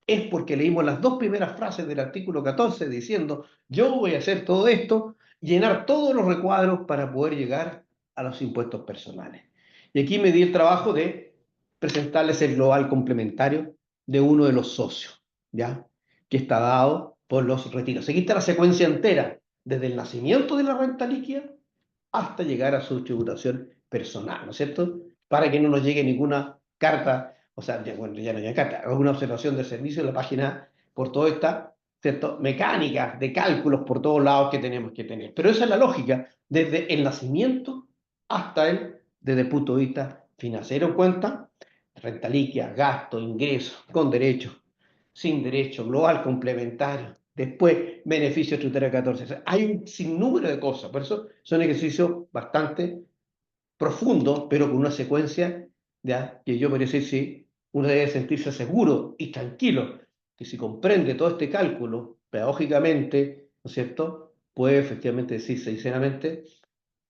es porque leímos las dos primeras frases del artículo 14 diciendo, yo voy a hacer todo esto, llenar todos los recuadros para poder llegar a los impuestos personales. Y aquí me di el trabajo de presentarles el global complementario de uno de los socios, ¿ya? Que está dado por los retiros. Aquí está la secuencia entera, desde el nacimiento de la renta líquida hasta llegar a su tributación personal, ¿no es cierto? Para que no nos llegue ninguna carta, o sea, bueno, ya no llega carta, alguna observación de servicio en la página por toda esta, ¿cierto? Mecánica de cálculos por todos lados que tenemos que tener. Pero esa es la lógica, desde el nacimiento hasta desde el punto de vista financiero en cuenta, renta líquida, gasto, ingreso, con derecho, sin derecho, global complementario, después beneficio tributario 14. O sea, hay un sinnúmero de cosas, por eso son ejercicios bastante profundos, pero con una secuencia, ¿ya? Que yo podría decir, sí, uno debe sentirse seguro y tranquilo, que si comprende todo este cálculo, pedagógicamente, ¿no es cierto?, puede efectivamente decir sinceramente,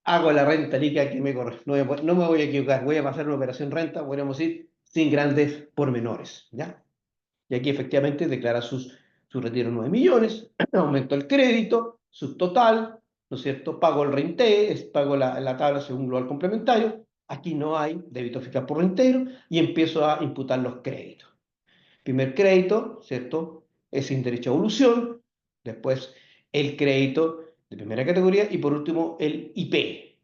hago la renta líquida que me corresponde, no me voy a equivocar, voy a pasar una operación renta, podríamos decir, sin grandes pormenores, ¿ya? Y aquí efectivamente declara su retiro 9 millones, aumento el crédito, subtotal, ¿no es cierto? Pago el reintegro, pago la tabla según global complementario. Aquí no hay débito fiscal por reintegro y empiezo a imputar los créditos. Primer crédito, ¿cierto? Es sin derecho a evolución. Después el crédito de primera categoría y por último el IP.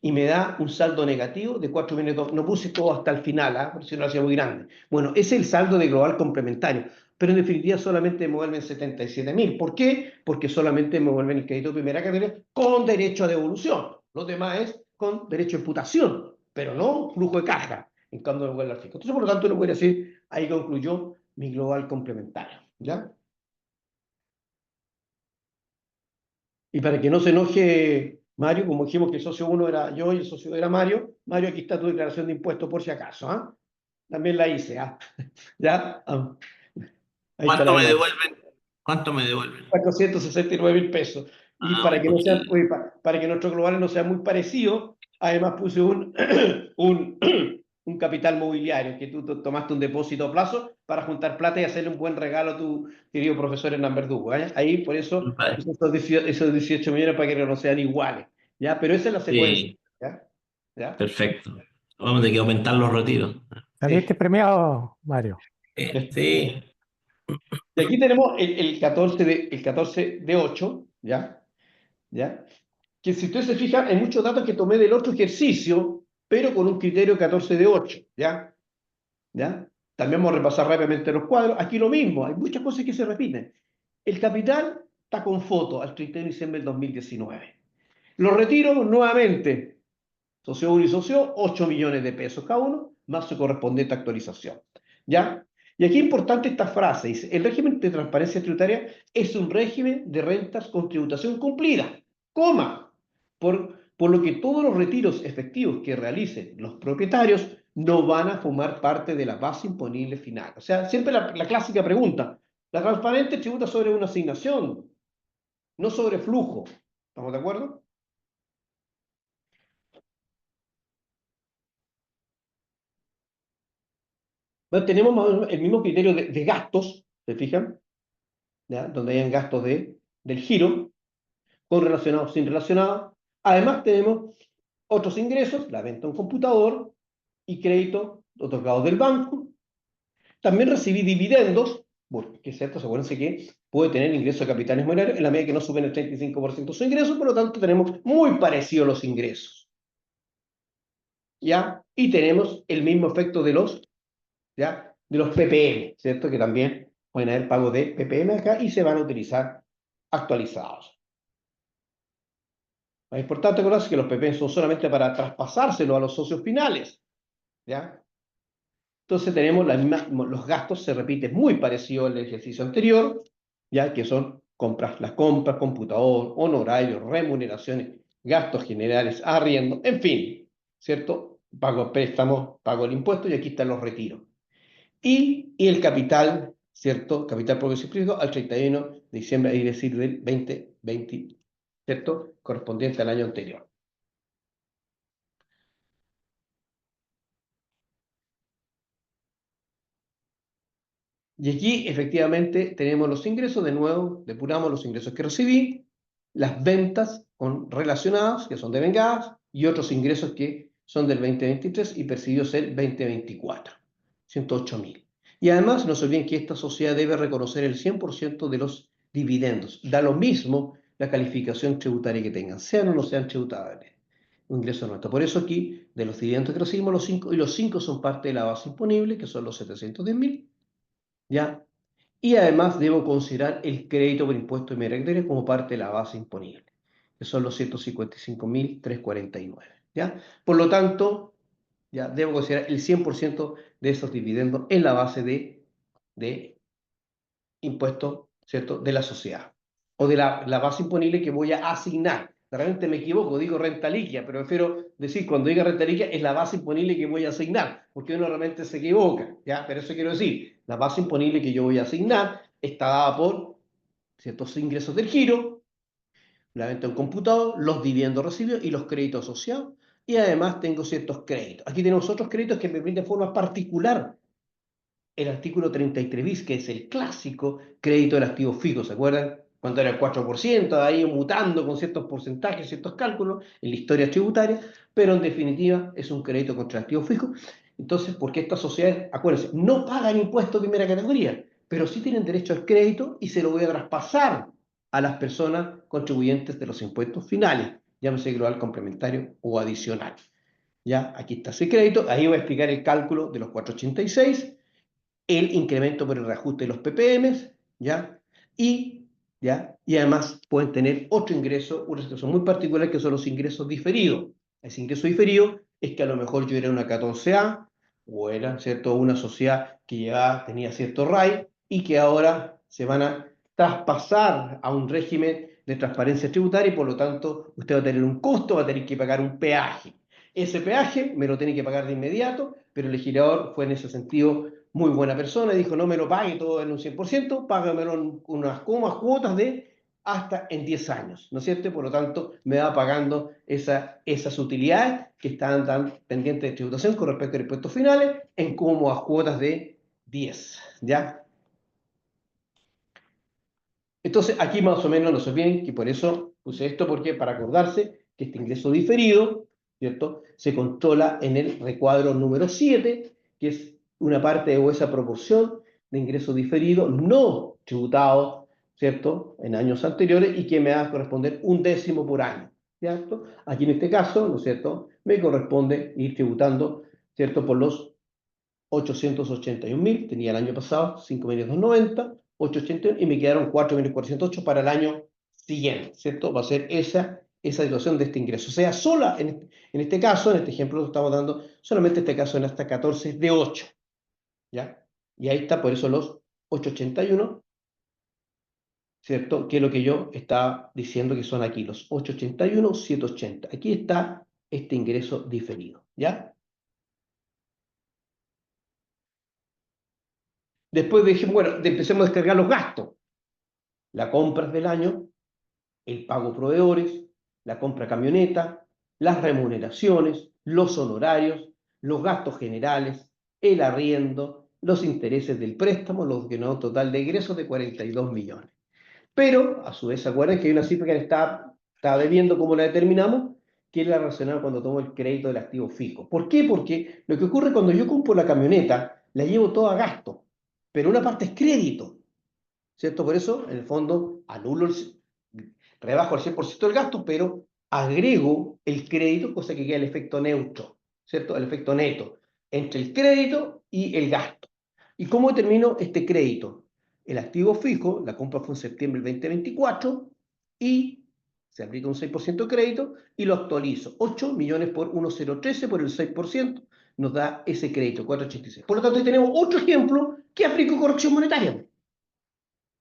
Y me da un saldo negativo de 4 millones. No puse todo hasta el final, ¿ah? Porque si no lo hacía muy grande. Bueno, ese es el saldo de global complementario. Pero en definitiva solamente me vuelven 77.000. ¿Por qué? Porque solamente me vuelven el crédito de primera categoría con derecho a devolución. Lo demás es con derecho a imputación, pero no flujo de caja. En cambio me vuelve al fisco. Entonces, por lo tanto, no voy a decir, ahí concluyó mi global complementario. ¿Ya? Y para que no se enoje Mario, como dijimos que el socio 1 era yo y el socio 2 era Mario, Mario, aquí está tu declaración de impuestos por si acaso, ¿ah? También la hice, ¿ah? ¿Ya? Ahí está la ¿Cuánto me demanda. devuelven? ¿Cuánto me devuelven? 469.000 pesos. Y Ah, para muy que no sean, poquito. oye, para que nuestros globales no sean muy parecidos, además puse un, un capital mobiliario, que tú tomaste un depósito a plazo para juntar plata y hacerle un buen regalo a tu querido profesor Hernán Verdugo. ¿Eh? Ahí, por eso, Vale. esos 18 millones para que no sean iguales. ¿Ya? Pero esa es la secuencia. Sí, ¿Ya? ¿Ya? perfecto. Vamos a tener que aumentar los retiros. Saliste Sí. premiado, Mario. Sí, Y aquí tenemos el 14 de 8, ¿ya? ¿Ya? Que si ustedes se fijan, hay muchos datos que tomé del otro ejercicio, pero con un criterio 14 de 8, ¿ya? ¿Ya? También vamos a repasar rápidamente los cuadros. Aquí lo mismo, hay muchas cosas que se repiten. El capital está con foto al 31 de diciembre del 2019. Los retiros, nuevamente, socio 1 y socio, 8 millones de pesos cada uno, más su correspondiente actualización. ¿Ya? Y aquí es importante esta frase, dice, el régimen de transparencia tributaria es un régimen de rentas con tributación cumplida, coma, por lo que todos los retiros efectivos que realicen los propietarios no van a formar parte de la base imponible final. O sea, siempre la clásica pregunta, la transparente tributa sobre una asignación, no sobre flujo. ¿Estamos de acuerdo? Bueno, tenemos más o menos el mismo criterio de gastos, ¿se fijan? ¿Ya? Donde hayan gastos del giro, con relacionados, sin relacionados. Además tenemos otros ingresos, la venta de un computador y crédito otorgados del banco. También recibí dividendos, porque es cierto, acuérdense que puede tener ingresos de capitales monetarios en la medida que no suben el 35% de su ingreso, por lo tanto tenemos muy parecidos los ingresos. ¿Ya? Y tenemos el mismo efecto ¿ya? De los PPM, ¿cierto? Que también pueden haber pago de PPM acá y se van a utilizar actualizados. Es importante conocer que los PPM son solamente para traspasárselo a los socios finales, ¿ya? Entonces tenemos los gastos se repiten muy parecido al ejercicio anterior, ya que son las compras, computador, honorarios, remuneraciones, gastos generales, arriendo, en fin, ¿cierto? Pago préstamos, pago el impuesto y aquí están los retiros. Y el capital, ¿cierto? Capital progresivo privado al 31 de diciembre, es decir, del 2020, ¿cierto? Correspondiente al año anterior. Y aquí efectivamente tenemos los ingresos, de nuevo, depuramos los ingresos que recibí, las ventas relacionadas, que son devengadas, y otros ingresos que son del 2023 y percibidos el 2024, 108.000. Y además, no se olviden que esta sociedad debe reconocer el 100% de los dividendos. Da lo mismo la calificación tributaria que tengan, sean o no sean tributables. Un ingreso neto. Por eso aquí, de los dividendos que recibimos, los 5, y los 5 son parte de la base imponible, que son los 710.000, ¿ya? Y además debo considerar el crédito por impuesto de migratorios como parte de la base imponible, que son los 155.349, ¿ya? Por lo tanto, ya debo considerar el 100% de esos dividendos en la base de impuesto, ¿cierto?, de la sociedad, o de la base imponible que voy a asignar. De repente me equivoco, digo renta líquida, pero prefiero decir, cuando diga renta líquida, es la base imponible que voy a asignar, porque uno realmente se equivoca, ¿ya? Pero eso quiero decir, la base imponible que yo voy a asignar está dada por ciertos ingresos del giro, la venta de un computador, los dividendos recibidos y los créditos asociados, y además tengo ciertos créditos. Aquí tenemos otros créditos que me permiten de forma particular el artículo 33 bis, que es el clásico crédito del activo fijo, ¿se acuerdan? Cuando era el 4%, ahí mutando con ciertos porcentajes, ciertos cálculos en la historia tributaria, pero en definitiva es un crédito contra el activo fijo. Entonces, porque estas sociedades, acuérdense, no pagan impuestos de primera categoría, pero sí tienen derecho al crédito y se lo voy a traspasar a las personas contribuyentes de los impuestos finales, llámese global, complementario o adicional. Ya, aquí está ese crédito, ahí voy a explicar el cálculo de los 486, el incremento por el reajuste de los ppm, ¿ya? ¿Ya? Y además pueden tener otro ingreso, una situación muy particular que son los ingresos diferidos. Ese ingreso diferido es que a lo mejor yo era una 14A o era, ¿cierto?, una sociedad que tenía cierto RAI y que ahora se van a traspasar a un régimen de transparencia tributaria y por lo tanto usted va a tener un costo, va a tener que pagar un peaje. Ese peaje me lo tiene que pagar de inmediato, pero el legislador fue en ese sentido muy buena persona y dijo, no me lo pague todo en un 100%, págamelo en unas cuotas de hasta en 10 años, ¿no es cierto? Por lo tanto, me va pagando esas utilidades que están tan pendientes de tributación con respecto a los impuestos finales en cómodas cuotas de 10, ¿ya? Entonces, aquí más o menos no se olviden que por eso puse esto, porque para acordarse que este ingreso diferido, ¿cierto?, se controla en el recuadro número 7, que es una parte o esa proporción de ingreso diferido no tributado, ¿cierto?, en años anteriores y que me va a corresponder 1/10 por año, ¿cierto? Aquí en este caso, ¿no es cierto?, me corresponde ir tributando, ¿cierto?, por los 881.000, tenía el año pasado 5.290.000, 881, y me quedaron 4.408 para el año siguiente, ¿cierto? Va a ser esa situación de este ingreso. O sea, sola en este caso, en este ejemplo lo estamos dando, solamente este caso en hasta 14 de 8, ¿ya? Y ahí está, por eso los 881, ¿cierto? Que es lo que yo estaba diciendo que son aquí, los 881, 780. Aquí está este ingreso diferido, ¿ya? Después dijimos, bueno, empecemos a descargar los gastos. La compra del año, el pago proveedores, la compra camioneta, las remuneraciones, los honorarios, los gastos generales, el arriendo, los intereses del préstamo, los que no total de ingresos de 42 millones. Pero, a su vez, ¿se acuerdan que hay una cifra que estaba debiendo, como la determinamos? Que es la relacionada cuando tomo el crédito del activo fijo. ¿Por qué? Porque lo que ocurre cuando yo compro la camioneta, la llevo toda a gasto, pero una parte es crédito, ¿cierto? Por eso, en el fondo, rebajo el 100% del gasto, pero agrego el crédito, cosa que queda el efecto neutro, ¿cierto? El efecto neto entre el crédito y el gasto. ¿Y cómo determino este crédito? El activo fijo, la compra fue en septiembre del 2024 y se aplica un 6% de crédito y lo actualizo. 8 millones por 1,013 por el 6% nos da ese crédito, 486. Por lo tanto, ahí tenemos otro ejemplo que aplico corrección monetaria.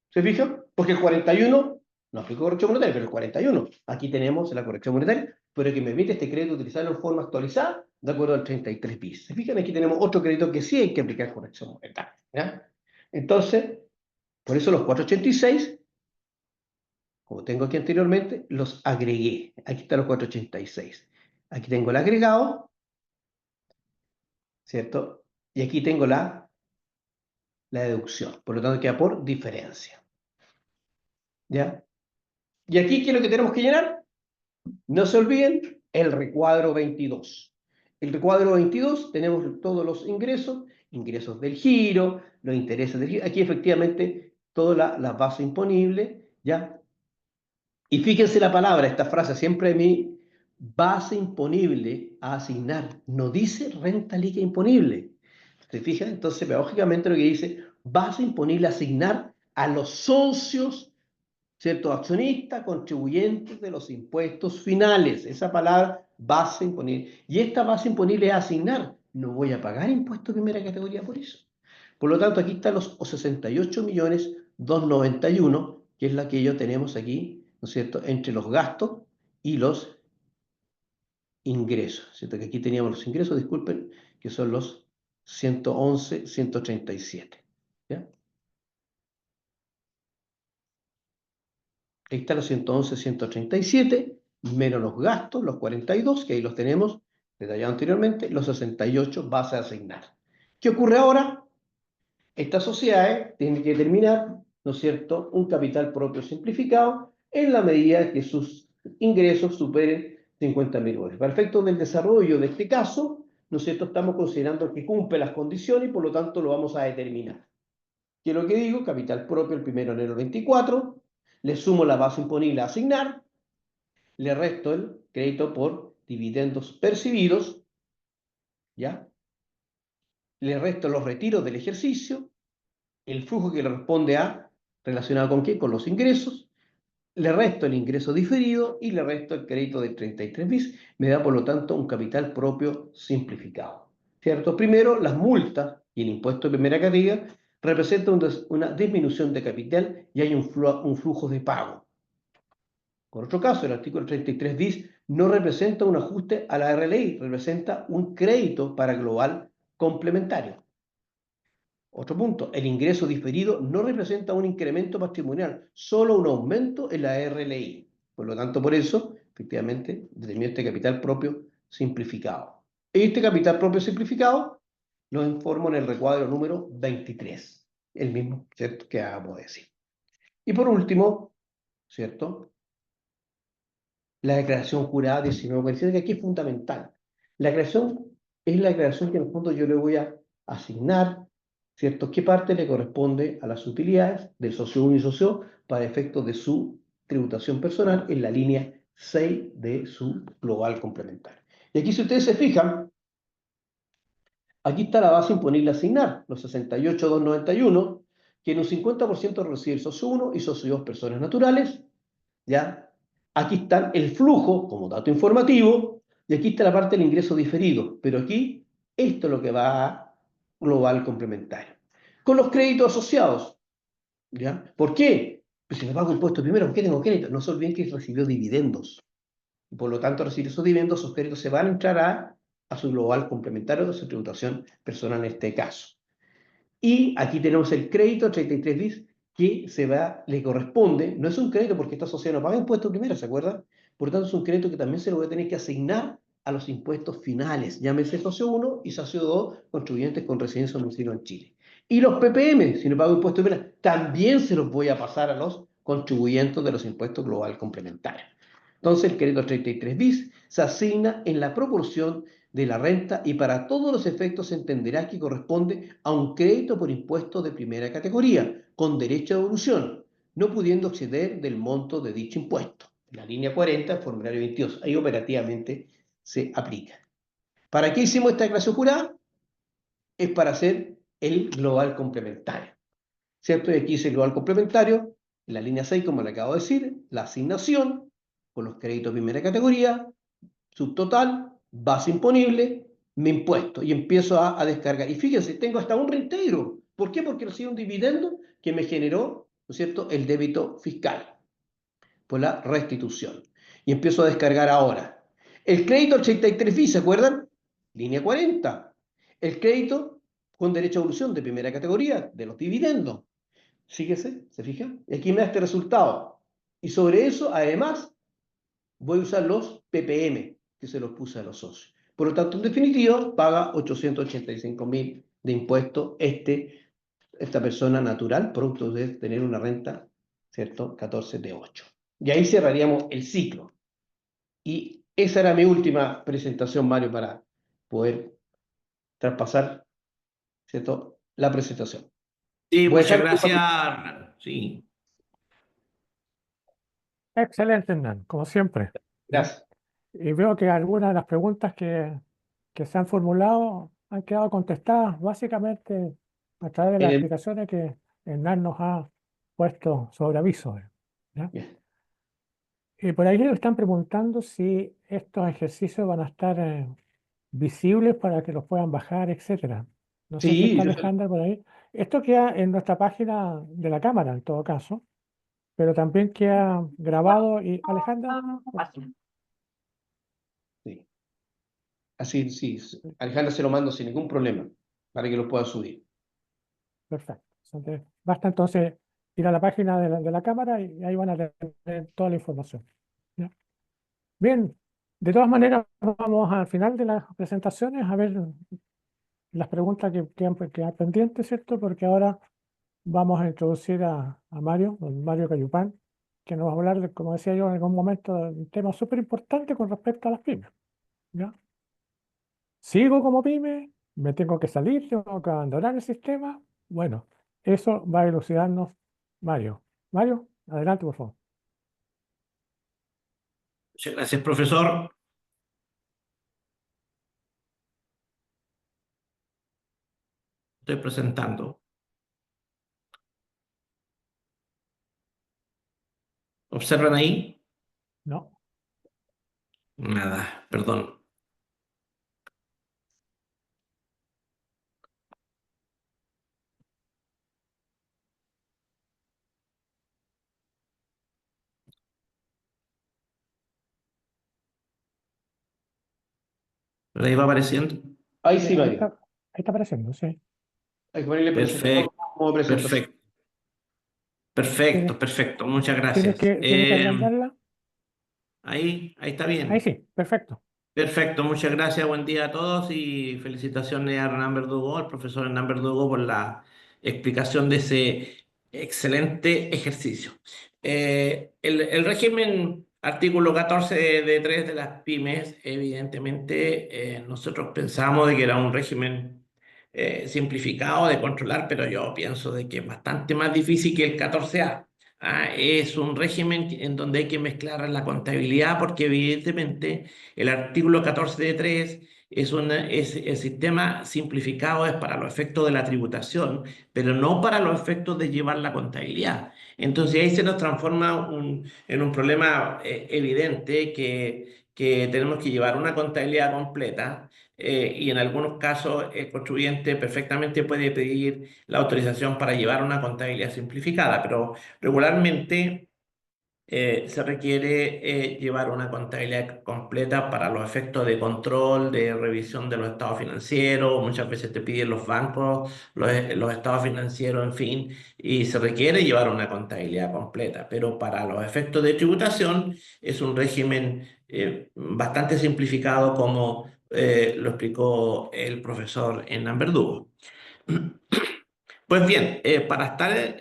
¿Se fijan? Porque el 41 no aplico corrección monetaria, pero el 41, aquí tenemos la corrección monetaria, pero que me permite este crédito utilizarlo en forma actualizada de acuerdo al 33 bis. ¿Se fijan? Aquí tenemos otro crédito que sí hay que aplicar corrección monetaria, ¿ya? Entonces, por eso los 486, como tengo aquí anteriormente, los agregué. Aquí están los 486. Aquí tengo el agregado, ¿cierto? Y aquí tengo la deducción. Por lo tanto, queda por diferencia, ¿ya? Y aquí, ¿qué es lo que tenemos que llenar? No se olviden el recuadro 22. el recuadro 22 tenemos todos los ingresos, ingresos del giro, los intereses del giro. Aquí efectivamente toda la base imponible, ¿ya? Y fíjense la palabra, esta frase siempre de mí, base imponible a asignar. No dice renta líquida imponible. ¿Se fijan? Entonces, pedagógicamente lo que dice, base imponible a asignar a los socios, ¿cierto? Accionistas, contribuyentes de los impuestos finales. Esa palabra, base imponible. Y esta base imponible es asignar. No voy a pagar impuestos de primera categoría por eso. Por lo tanto, aquí están los 68.291.000, que es la que yo tenemos aquí, ¿no es cierto?, entre los gastos y los ingresos, ¿cierto? Que aquí teníamos los ingresos, disculpen, que son los 111.137, ¿ya? Ahí están los 111.137, menos los gastos, los 42, que ahí los tenemos detallados anteriormente, los 68 vas a asignar. ¿Qué ocurre ahora? Estas sociedades tienen que determinar, ¿no es cierto?, un capital propio simplificado en la medida que sus ingresos superen 50.000 dólares. Para efectos del desarrollo de este caso, ¿no es cierto?, estamos considerando que cumple las condiciones y por lo tanto lo vamos a determinar. ¿Qué es lo que digo? Capital propio el 1 de enero del 24, le sumo la base imponible a asignar, le resto el crédito por dividendos percibidos, ¿ya? Le resto los retiros del ejercicio, el flujo que le responde a, relacionado con qué, con los ingresos, le resto el ingreso diferido y le resto el crédito de 33 bis, me da por lo tanto un capital propio simplificado. ¿Cierto? Primero, las multas y el impuesto de primera categoría representan una disminución de capital y hay un flujo de pago. Por otro caso, el artículo 33 bis no representa un ajuste a la RLI, representa un crédito para global complementario. Otro punto, el ingreso diferido no representa un incremento patrimonial, solo un aumento en la RLI. Por lo tanto, por eso, efectivamente, determina este capital propio simplificado. Este capital propio simplificado lo informo en el recuadro número 23, el mismo, ¿cierto?, que acabo de decir. Y por último, ¿cierto?, la declaración jurada 1947, que aquí es fundamental. La declaración es la declaración que en el fondo yo le voy a asignar, ¿cierto?, qué parte le corresponde a las utilidades del socio 1 y socio para efectos de su tributación personal en la línea 6 de su global complementario. Y aquí, si ustedes se fijan, aquí está la base imponible a asignar, los 68.291, que en un 50% recibe el socio 1 y socio 2 personas naturales, ¿ya? Aquí está el flujo como dato informativo y aquí está la parte del ingreso diferido, pero aquí esto es lo que va a global complementario. Con los créditos asociados, ¿ya? ¿Por qué? Pues si me pago impuesto primero, ¿por qué tengo crédito? No se olviden que recibió dividendos. Y por lo tanto, recibir esos dividendos, esos créditos se van a entrar a su global complementario de su tributación personal en este caso. Y aquí tenemos el crédito 33 bis que le corresponde, no es un crédito porque esta sociedad no paga impuestos primero, ¿se acuerdan? Por lo tanto, es un crédito que también se lo voy a tener que asignar a los impuestos finales, llámese socio 1 y socio 2, contribuyentes con residencia o domicilio en Chile. Y los PPM, si no pago impuestos primero, también se los voy a pasar a los contribuyentes de los impuestos global complementarios. Entonces, el crédito 33 bis se asigna en la proporción de la renta y para todos los efectos se entenderá que corresponde a un crédito por impuesto de primera categoría, con derecho a devolución, no pudiendo exceder del monto de dicho impuesto. La línea 40, formulario 22, ahí operativamente se aplica. ¿Para qué hicimos esta declaración jurada? Es para hacer el global complementario, ¿cierto? Y aquí hice el global complementario, en la línea 6, como le acabo de decir, la asignación con los créditos de primera categoría, subtotal, base imponible, me impuesto y empiezo a descargar. Y fíjense, tengo hasta un reintegro. ¿Por qué? Porque recibo un dividendo que me generó, ¿no es cierto?, el débito fiscal por la restitución. Y empiezo a descargar ahora. El crédito 83 FI, ¿se acuerdan? Línea 40. El crédito con derecho a evolución de primera categoría, de los dividendos. Fíjese, ¿se fijan? Y aquí me da este resultado. Y sobre eso, además, voy a usar los PPM, que se los puse a los socios. Por lo tanto, en definitiva, paga 885.000 de impuestos esta persona natural, producto de tener una renta, ¿cierto? 14 de 8. Y ahí cerraríamos el ciclo. Y esa era mi última presentación, Mario, poder traspasar, ¿cierto?, la presentación. Sí, Voy a muchas dejar gracias. Sí. Excelente, Hernán, como siempre. ¿Ya? Gracias. Y veo que algunas de las preguntas que se han formulado han quedado contestadas básicamente a través de En las el, explicaciones que Hernán nos ha puesto sobre aviso. ¿Ya? Bien. Y por ahí le están preguntando si estos ejercicios van a estar visibles para que los puedan bajar, etcétera. No sé si Sí, está Alejandra por ahí. Esto queda en nuestra página de la cámara, en todo caso, pero también queda grabado. Y Alejandra, sí. Así, sí. Alejandra se lo mando sin ningún problema para que lo pueda subir. perfecto. Entonces, basta entonces ir a la página de la cámara y ahí van a tener toda la información. ¿Ya? Bien, de todas maneras, vamos al final de las presentaciones a ver las preguntas que quedan pendientes, ¿cierto? Porque ahora vamos a introducir a Mario, don Mario Cayupán, que nos va a hablar, de, como decía yo en algún momento, de un tema súper importante con respecto a las pymes. ¿Ya? ¿Sigo como pyme? ¿Me tengo que salir? ¿Tengo que abandonar el sistema? Bueno, eso va a elucidarnos Mario. Mario, adelante, por favor. Muchas gracias, profesor. Estoy presentando. ¿Observan ahí? No, Nada, perdón. ¿Pero ahí va apareciendo? Ahí sí, sí, Mario. ahí está apareciendo, sí. Hay que ponerle presentación Perfecto, como presentación. perfecto, perfecto, ¿Tienes, perfecto. Muchas gracias. tienes que agrandarla? Ahí está Ahí bien. sí, perfecto. Perfecto, muchas gracias, buen día a todos y felicitaciones a Hernán Verdugo, al profesor Hernán Verdugo, por la explicación de ese excelente ejercicio. El régimen artículo 14 de 3 de las pymes, evidentemente, nosotros pensamos de que era un régimen simplificado de controlar, pero yo pienso de que es bastante más difícil que el 14A. Es un régimen en donde hay que mezclar la contabilidad porque evidentemente el artículo 14 de 3 es el sistema simplificado, es para los efectos de la tributación, pero no para los efectos de llevar la contabilidad. Entonces ahí se nos transforma en un problema evidente que tenemos que llevar una contabilidad completa y en algunos casos el contribuyente perfectamente puede pedir la autorización para llevar una contabilidad simplificada, pero regularmente se requiere llevar una contabilidad completa para los efectos de control, de revisión de los estados financieros. Muchas veces te piden los bancos, los estados financieros, en fin, y se requiere llevar una contabilidad completa. Pero para los efectos de tributación es un régimen bastante simplificado, como lo explicó el profesor Hernán Verdugo. Pues bien, para estar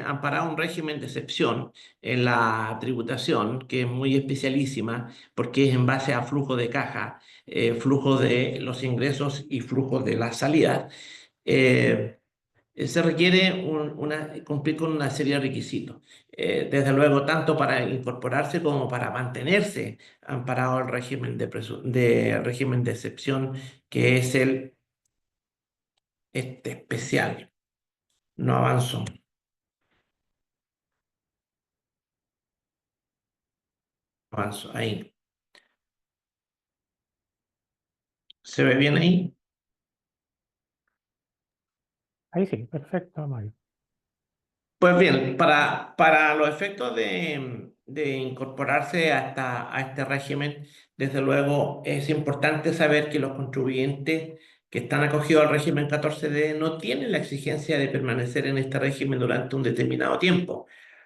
amparado un régimen de excepción en la tributación, que es muy especialísima, porque es en base a flujo de caja, flujo de los ingresos y flujo de las salidas, eh, se requiere cumplir con una serie de requisitos. Desde luego, tanto para incorporarse como para mantenerse amparado el régimen de régimen de excepción, que es este especial. No avanzo. Avanzo, ahí. ¿Se ve bien ahí? Ahí sí, perfecto, Mario. Pues bien, para los efectos de incorporarse a este régimen, desde luego es importante saber que los contribuyentes que están acogidos al régimen 14D no tienen la exigencia de permanecer en este régimen durante un determinado tiempo.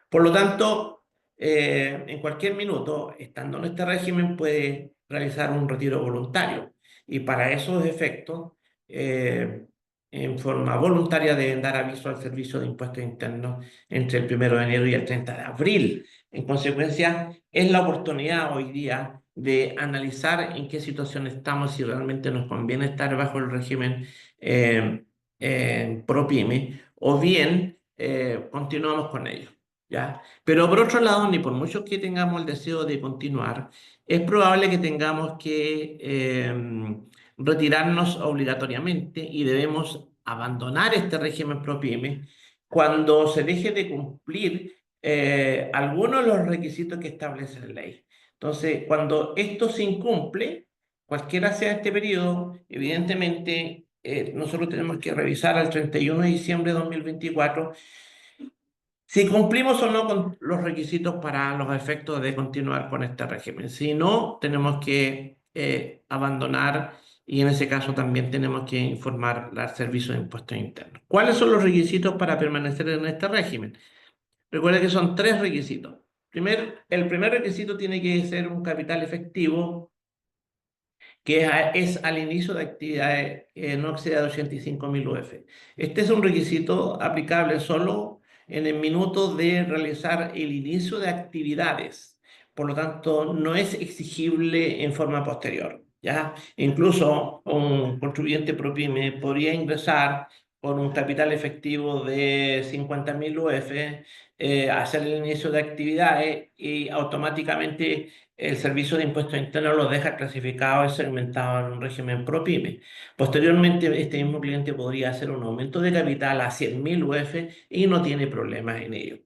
Por lo tanto, en cualquier minuto, estando en este régimen, puede realizar un retiro voluntario. Y para esos efectos, eh, en forma voluntaria deben dar aviso al Servicio de Impuestos Internos entre el 1 de enero y el 30 de abril. En consecuencia, es la oportunidad hoy día de analizar en qué situación estamos, si realmente nos conviene estar bajo el régimen eh, ProPyme, o bien continuamos con ello, ¿ya? Pero por otro lado, ni por mucho que tengamos el deseo de continuar, es probable que tengamos que retirarnos obligatoriamente y debemos abandonar este régimen ProPyme cuando se deje de cumplir algunos de los requisitos que establece la ley. Entonces, cuando esto se incumple, cualquiera sea este periodo, evidentemente nosotros tenemos que revisar al 31 de diciembre de 2024 si cumplimos o no con los requisitos para los efectos de continuar con este régimen. Si no, tenemos que abandonar y en ese caso también tenemos que informar al Servicio de Impuestos Internos. ¿Cuáles son los requisitos para permanecer en este régimen? Recuerda que son tres requisitos. El primer requisito tiene que ser un capital efectivo que es al inicio de actividades no exceda de 85.000 UF. Este es un requisito aplicable solo en el minuto de realizar el inicio de actividades. Por lo tanto, no es exigible en forma posterior, ¿ya? Incluso un contribuyente ProPyme podría ingresar con un capital efectivo de 50.000 UF, hacer el inicio de actividades y automáticamente el Servicio de Impuestos Internos los deja clasificados y segmentados en un régimen ProPyme. Posteriormente, este mismo cliente podría hacer un aumento de capital a 100.000 UF y no tiene problemas en ello.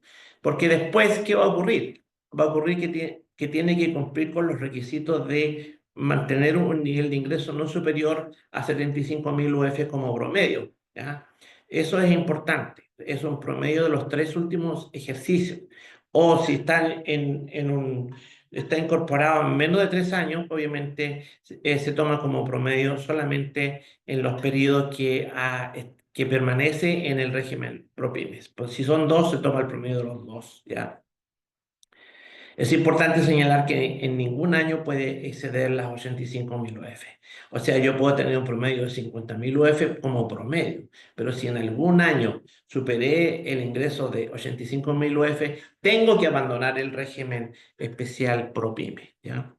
Porque después, ¿qué va a ocurrir? Va a ocurrir que tiene que cumplir con los requisitos de mantener un nivel de ingreso no superior a 75.000 UF como promedio, ¿ya? Eso es importante. Es un promedio de los 3 últimos ejercicios. O si están está incorporado en menos de 3 años, obviamente se toma como promedio solamente en los periodos que permanece en el régimen ProPymes. Pues si son 2, se toma el promedio de los 2, ¿ya? Es importante señalar que en ningún año puede exceder las 85.000 UF. O sea, yo puedo tener un promedio de 50.000 UF como promedio, pero si en algún año superé el ingreso de 85.000 UF, tengo que abandonar el régimen especial ProPyme, ¿ya?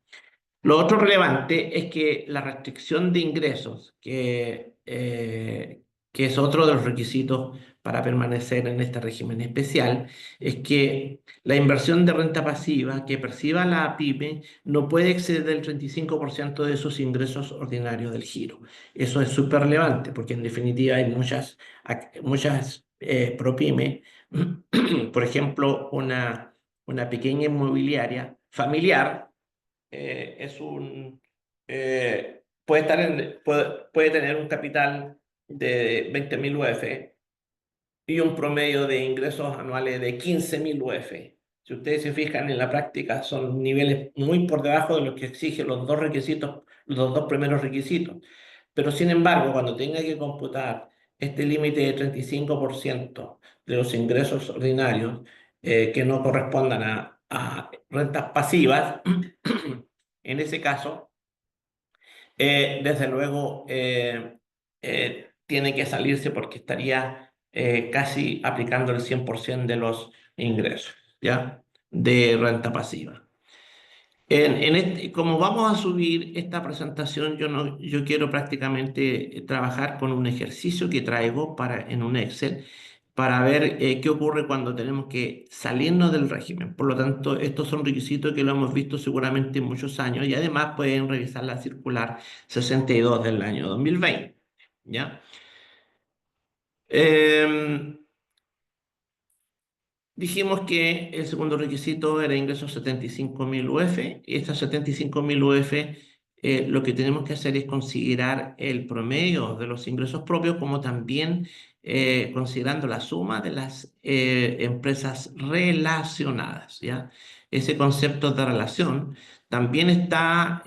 Lo otro relevante es que la restricción de ingresos, que es otro de los requisitos para permanecer en este régimen especial, es que la inversión de renta pasiva que perciba la PYME no puede exceder el 35% de sus ingresos ordinarios del giro. Eso es súper relevante porque en definitiva hay muchas ProPyme, por ejemplo, una pequeña inmobiliaria familiar puede tener un capital de 20.000 UF y un promedio de ingresos anuales de 15.000 UF. Si ustedes se fijan en la práctica, son niveles muy por debajo de lo que exigen los dos requisitos, los dos primeros requisitos. Pero sin embargo, cuando tenga que computar este límite de 35% de los ingresos ordinarios que no correspondan a rentas pasivas, en ese caso, desde luego, tiene que salirse porque estaría casi aplicando el 100% de los ingresos, ¿ya? De renta pasiva. Como vamos a subir esta presentación, yo quiero prácticamente trabajar con un ejercicio que traigo en un Excel para ver qué ocurre cuando tenemos que salirnos del régimen. Por lo tanto, estos son requisitos que lo hemos visto seguramente en muchos años y además pueden revisar la circular 62 del año 2020, ¿ya? Em, Dijimos que el segundo requisito era ingresos 75.000 UF y estos 75.000 UF lo que tenemos que hacer es considerar el promedio de los ingresos propios como también considerando la suma de las empresas relacionadas, ¿ya? Ese concepto de relación también está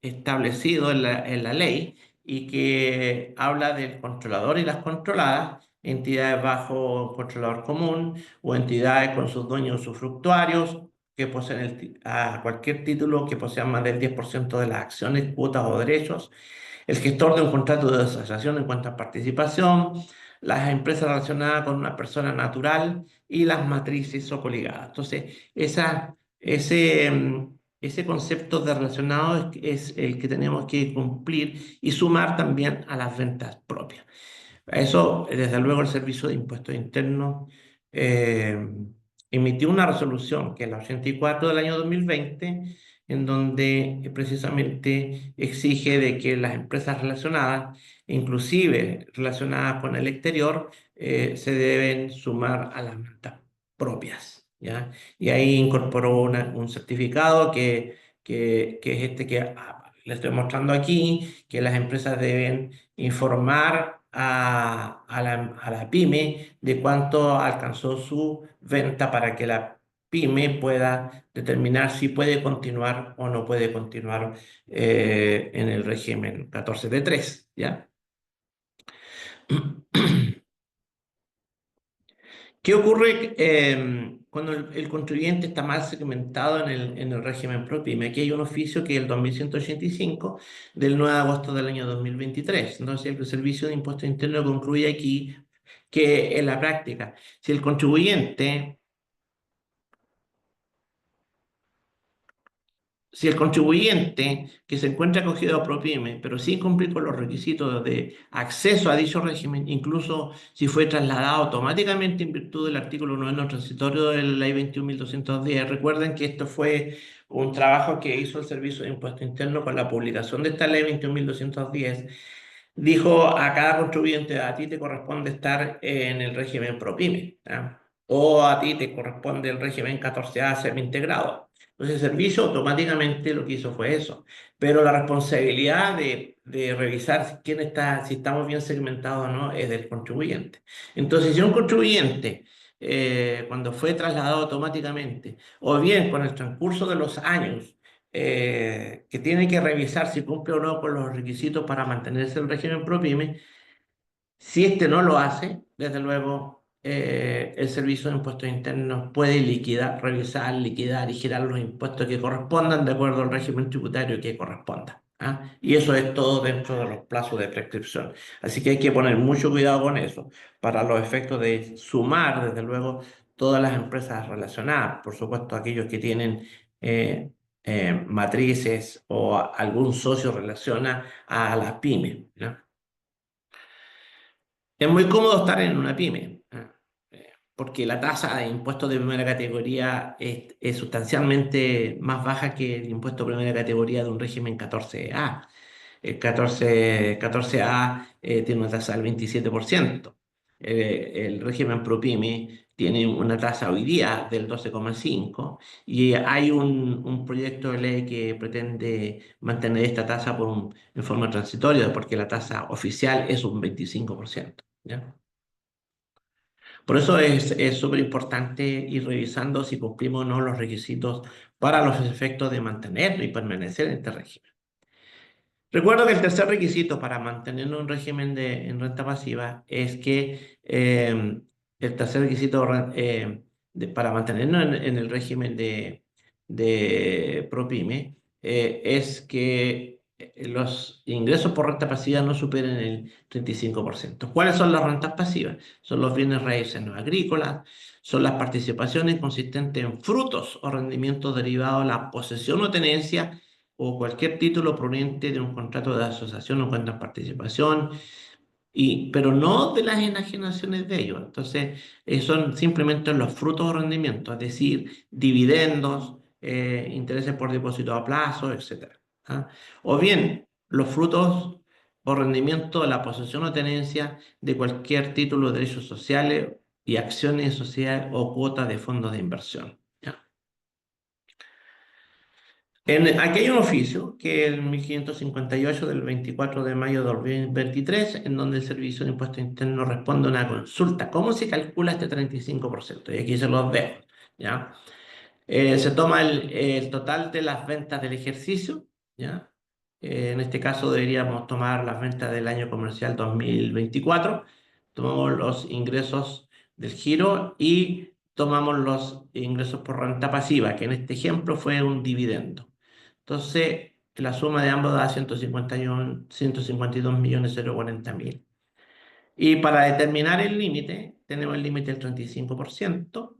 establecido en la ley y que habla del controlador y las controladas, entidades bajo controlador común o entidades con sus dueños usufructuarios que poseen a cualquier título que posean más del 10% de las acciones, cuotas o derechos, el gestor de un contrato de asociación en cuanto a participación, las empresas relacionadas con una persona natural y las matrices o coligadas. Entonces, ese concepto de relacionado es el que tenemos que cumplir y sumar también a las ventas propias. Eso, desde luego, el Servicio de Impuestos Internos eh, emitió una resolución, que es la 84 del año 2020, en donde precisamente exige de que las empresas relacionadas, inclusive relacionadas con el exterior, se deben sumar a las ventas propias, ¿ya? Y ahí incorporó un certificado que es este que le estoy mostrando aquí, que las empresas deben informar a la pyme de cuánto alcanzó su venta para que la pyme pueda determinar si puede continuar o no puede continuar en el régimen 14 de 3, ¿ya? ¿Qué ocurre cuando el contribuyente está mal segmentado en el régimen ProPyme? Aquí hay un oficio que es el 2185 del 9 de agosto del año 2023. Entonces, el Servicio de Impuestos Internos concluye aquí que en la práctica, si el contribuyente que se encuentra acogido a ProPyme, pero sin cumplir con los requisitos de acceso a dicho régimen, incluso si fue trasladado automáticamente en virtud del artículo 9 transitorio de la ley 21.210, recuerden que esto fue un trabajo que hizo el Servicio de Impuestos Internos con la publicación de esta ley 21.210, dijo a cada contribuyente: a ti te corresponde estar en el régimen ProPyme, ¿ya? O a ti te corresponde el régimen 14A semi-integrado. Entonces el servicio automáticamente lo que hizo fue eso. Pero la responsabilidad de revisar quién está, si estamos bien segmentados o no, es del contribuyente. Entonces, si un contribuyente, cuando fue trasladado automáticamente, o bien con el transcurso de los años, que tiene que revisar si cumple o no con los requisitos para mantenerse el régimen ProPyme, si este no lo hace, desde luego, el Servicio de Impuestos Internos puede liquidar, revisar, liquidar y girar los impuestos que correspondan de acuerdo al régimen tributario que corresponda, ¿ah? Y eso es todo dentro de los plazos de prescripción. Así que hay que poner mucho cuidado con eso para los efectos de sumar, desde luego, todas las empresas relacionadas, por supuesto, aquellos que tienen eh, matrices o algún socio relaciona a las pymes, ¿no? Es muy cómodo estar en una pyme, porque la tasa de impuestos de primera categoría es sustancialmente más baja que el impuesto de primera categoría de un régimen 14A. El 14A tiene una tasa del 27%. El régimen ProPyme tiene una tasa hoy día del 12,5%, y hay un proyecto de ley que pretende mantener esta tasa en forma transitoria, porque la tasa oficial es un 25%, ¿ya? Por eso es súper importante ir revisando si cumplimos o no los requisitos para los efectos de mantener y permanecer en este régimen. Recuerdo que el tercer requisito para mantener un régimen en renta pasiva es que el tercer requisito para mantenernos en el régimen de ProPyme es que los ingresos por renta pasiva no superen el 35%. ¿Cuáles son las rentas pasivas? Son los bienes raíces no agrícolas, son las participaciones consistentes en frutos o rendimientos derivados de la posesión o tenencia o cualquier título proveniente de un contrato de asociación o cuenta de participación, pero no de las enajenaciones de ellos. Entonces, son simplemente los frutos o rendimientos, es decir, dividendos, intereses por depósito a plazo, etc. ¿Ah? O bien, los frutos o rendimientos de la posesión o tenencia de cualquier título de derechos sociales y acciones de sociedad o cuotas de fondos de inversión. ¿Ya? Aquí hay un oficio, que es el 1558 del 24 de mayo de 2023, en donde el Servicio de Impuestos Internos responde a una consulta: ¿cómo se calcula este 35%? Y aquí se los dejo, ¿ya? Se toma el total de las ventas del ejercicio, ¿ya? En este caso deberíamos tomar las ventas del año comercial 2024, tomamos los ingresos del giro y tomamos los ingresos por renta pasiva, que en este ejemplo fue un dividendo. Entonces, la suma de ambos da 152.040.000. Y para determinar el límite, tenemos el límite del 35%.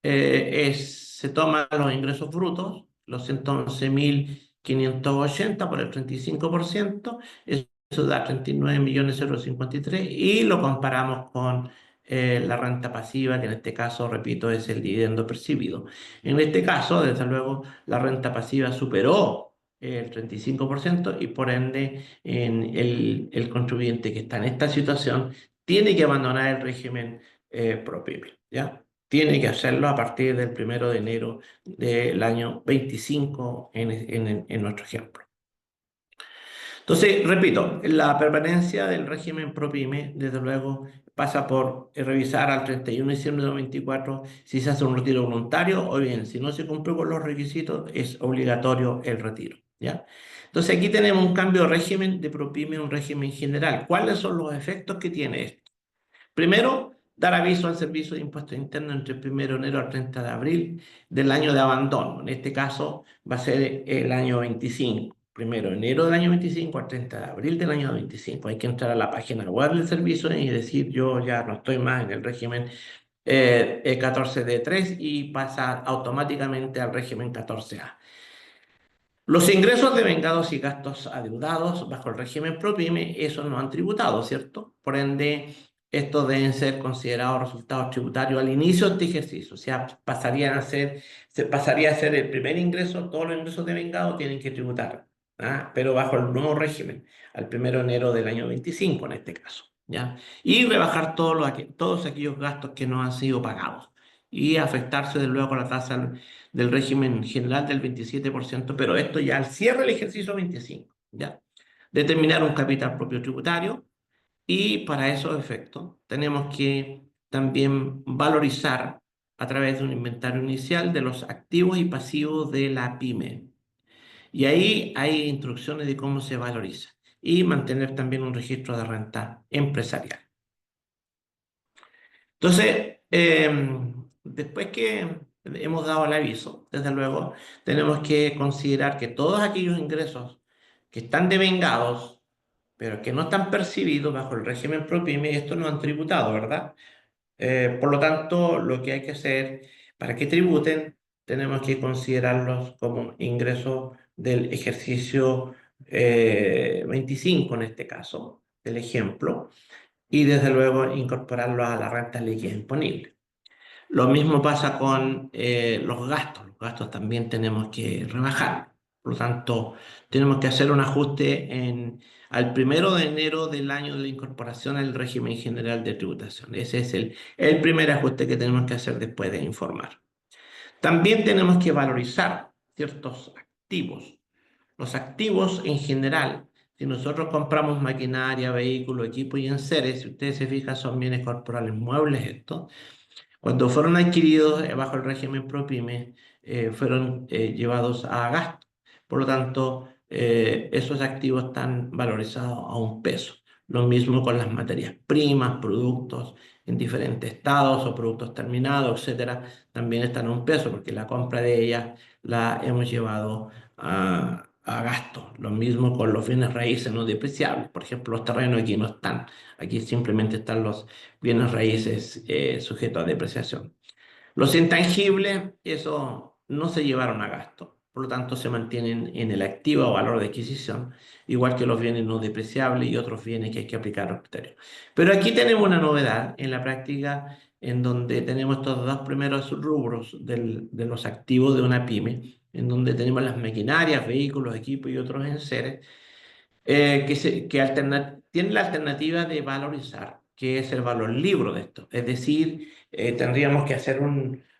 Se toman los ingresos brutos, los 111.580 por el 35%, eso da 39.053 y lo comparamos con la renta pasiva, que en este caso, repito, es el dividendo percibido. En este caso, desde luego, la renta pasiva superó el 35% y por ende el contribuyente que está en esta situación tiene que abandonar el régimen ProPyme, ¿ya? Tiene que hacerlo a partir del 1 de enero del año 25 en nuestro ejemplo. Entonces, repito, la permanencia del régimen ProPyme, desde luego, pasa por revisar al 31 de diciembre de 2024 si se hace un retiro voluntario o bien, si no se cumple con los requisitos, es obligatorio el retiro, ¿ya? Entonces, aquí tenemos un cambio de régimen de ProPyme a un régimen general. ¿Cuáles son los efectos que tiene esto? Primero, dar aviso al Servicio de Impuestos Internos entre el 1 de enero al 30 de abril del año de abandono. En este caso va a ser el año 25. 1 de enero del año 25 al 30 de abril del año 25. Hay que entrar a la página web del servicio y decir yo ya no estoy más en el régimen 14D3 y pasar automáticamente al régimen 14A. Los ingresos devengados y gastos adeudados bajo el régimen ProPyme, esos no han tributado, ¿cierto? Por ende, estos deben ser considerados resultados tributarios al inicio de este ejercicio. O sea, pasaría a ser el primer ingreso, todos los ingresos devengados tienen que tributar, ¿ah? Pero bajo el nuevo régimen, al 1 de enero del año 25 en este caso, ¿ya? Y rebajar todos aquellos gastos que no han sido pagados y afectarse de luego con la tasa del régimen general del 27%, pero esto ya al cierre del ejercicio 25, ¿ya? Determinar un capital propio tributario y para esos efectos tenemos que también valorizar a través de un inventario inicial de los activos y pasivos de la pyme. Y ahí hay instrucciones de cómo se valoriza y mantener también un registro de renta empresarial. Entonces, después que hemos dado el aviso, desde luego, tenemos que considerar que todos aquellos ingresos que están devengados, pero que no están percibidos bajo el régimen ProPyme, estos no han tributado, ¿verdad? Por lo tanto, lo que hay que hacer para que tributen, tenemos que considerarlos como ingresos del ejercicio 25 en este caso, del ejemplo, y desde luego incorporarlos a la renta líquida imponible. Lo mismo pasa con los gastos. Los gastos también tenemos que rebajar. Por lo tanto, tenemos que hacer un ajuste al 1 de enero del año de la incorporación al régimen general de tributación. Ese es el primer ajuste que tenemos que hacer después de informar. También tenemos que valorizar ciertos activos. Los activos en general, si nosotros compramos maquinaria, vehículos, equipos y enseres, si ustedes se fijan, son bienes corporales muebles estos. Cuando fueron adquiridos bajo el régimen ProPyme, fueron llevados a gasto. Por lo tanto, esos activos están valorizados a un peso. Lo mismo con las materias primas, productos en diferentes estados o productos terminados, etcétera, también están a un peso porque la compra de ellas la hemos llevado a gasto. Lo mismo con los bienes raíces no depreciables. Por ejemplo, los terrenos aquí no están. Aquí simplemente están los bienes raíces sujetos a depreciación. Los intangibles, eso no se llevaron a gasto, por lo tanto se mantienen en el activo o valor de adquisición, igual que los bienes no depreciables y otros bienes que hay que aplicar los criterios. Pero aquí tenemos una novedad en la práctica, en donde tenemos estos dos primeros rubros de los activos de una pyme, en donde tenemos las maquinarias, vehículos, equipos y otros enseres, que tienen la alternativa de valorizar, que es el valor libro de esto. Es decir, tendríamos que hacer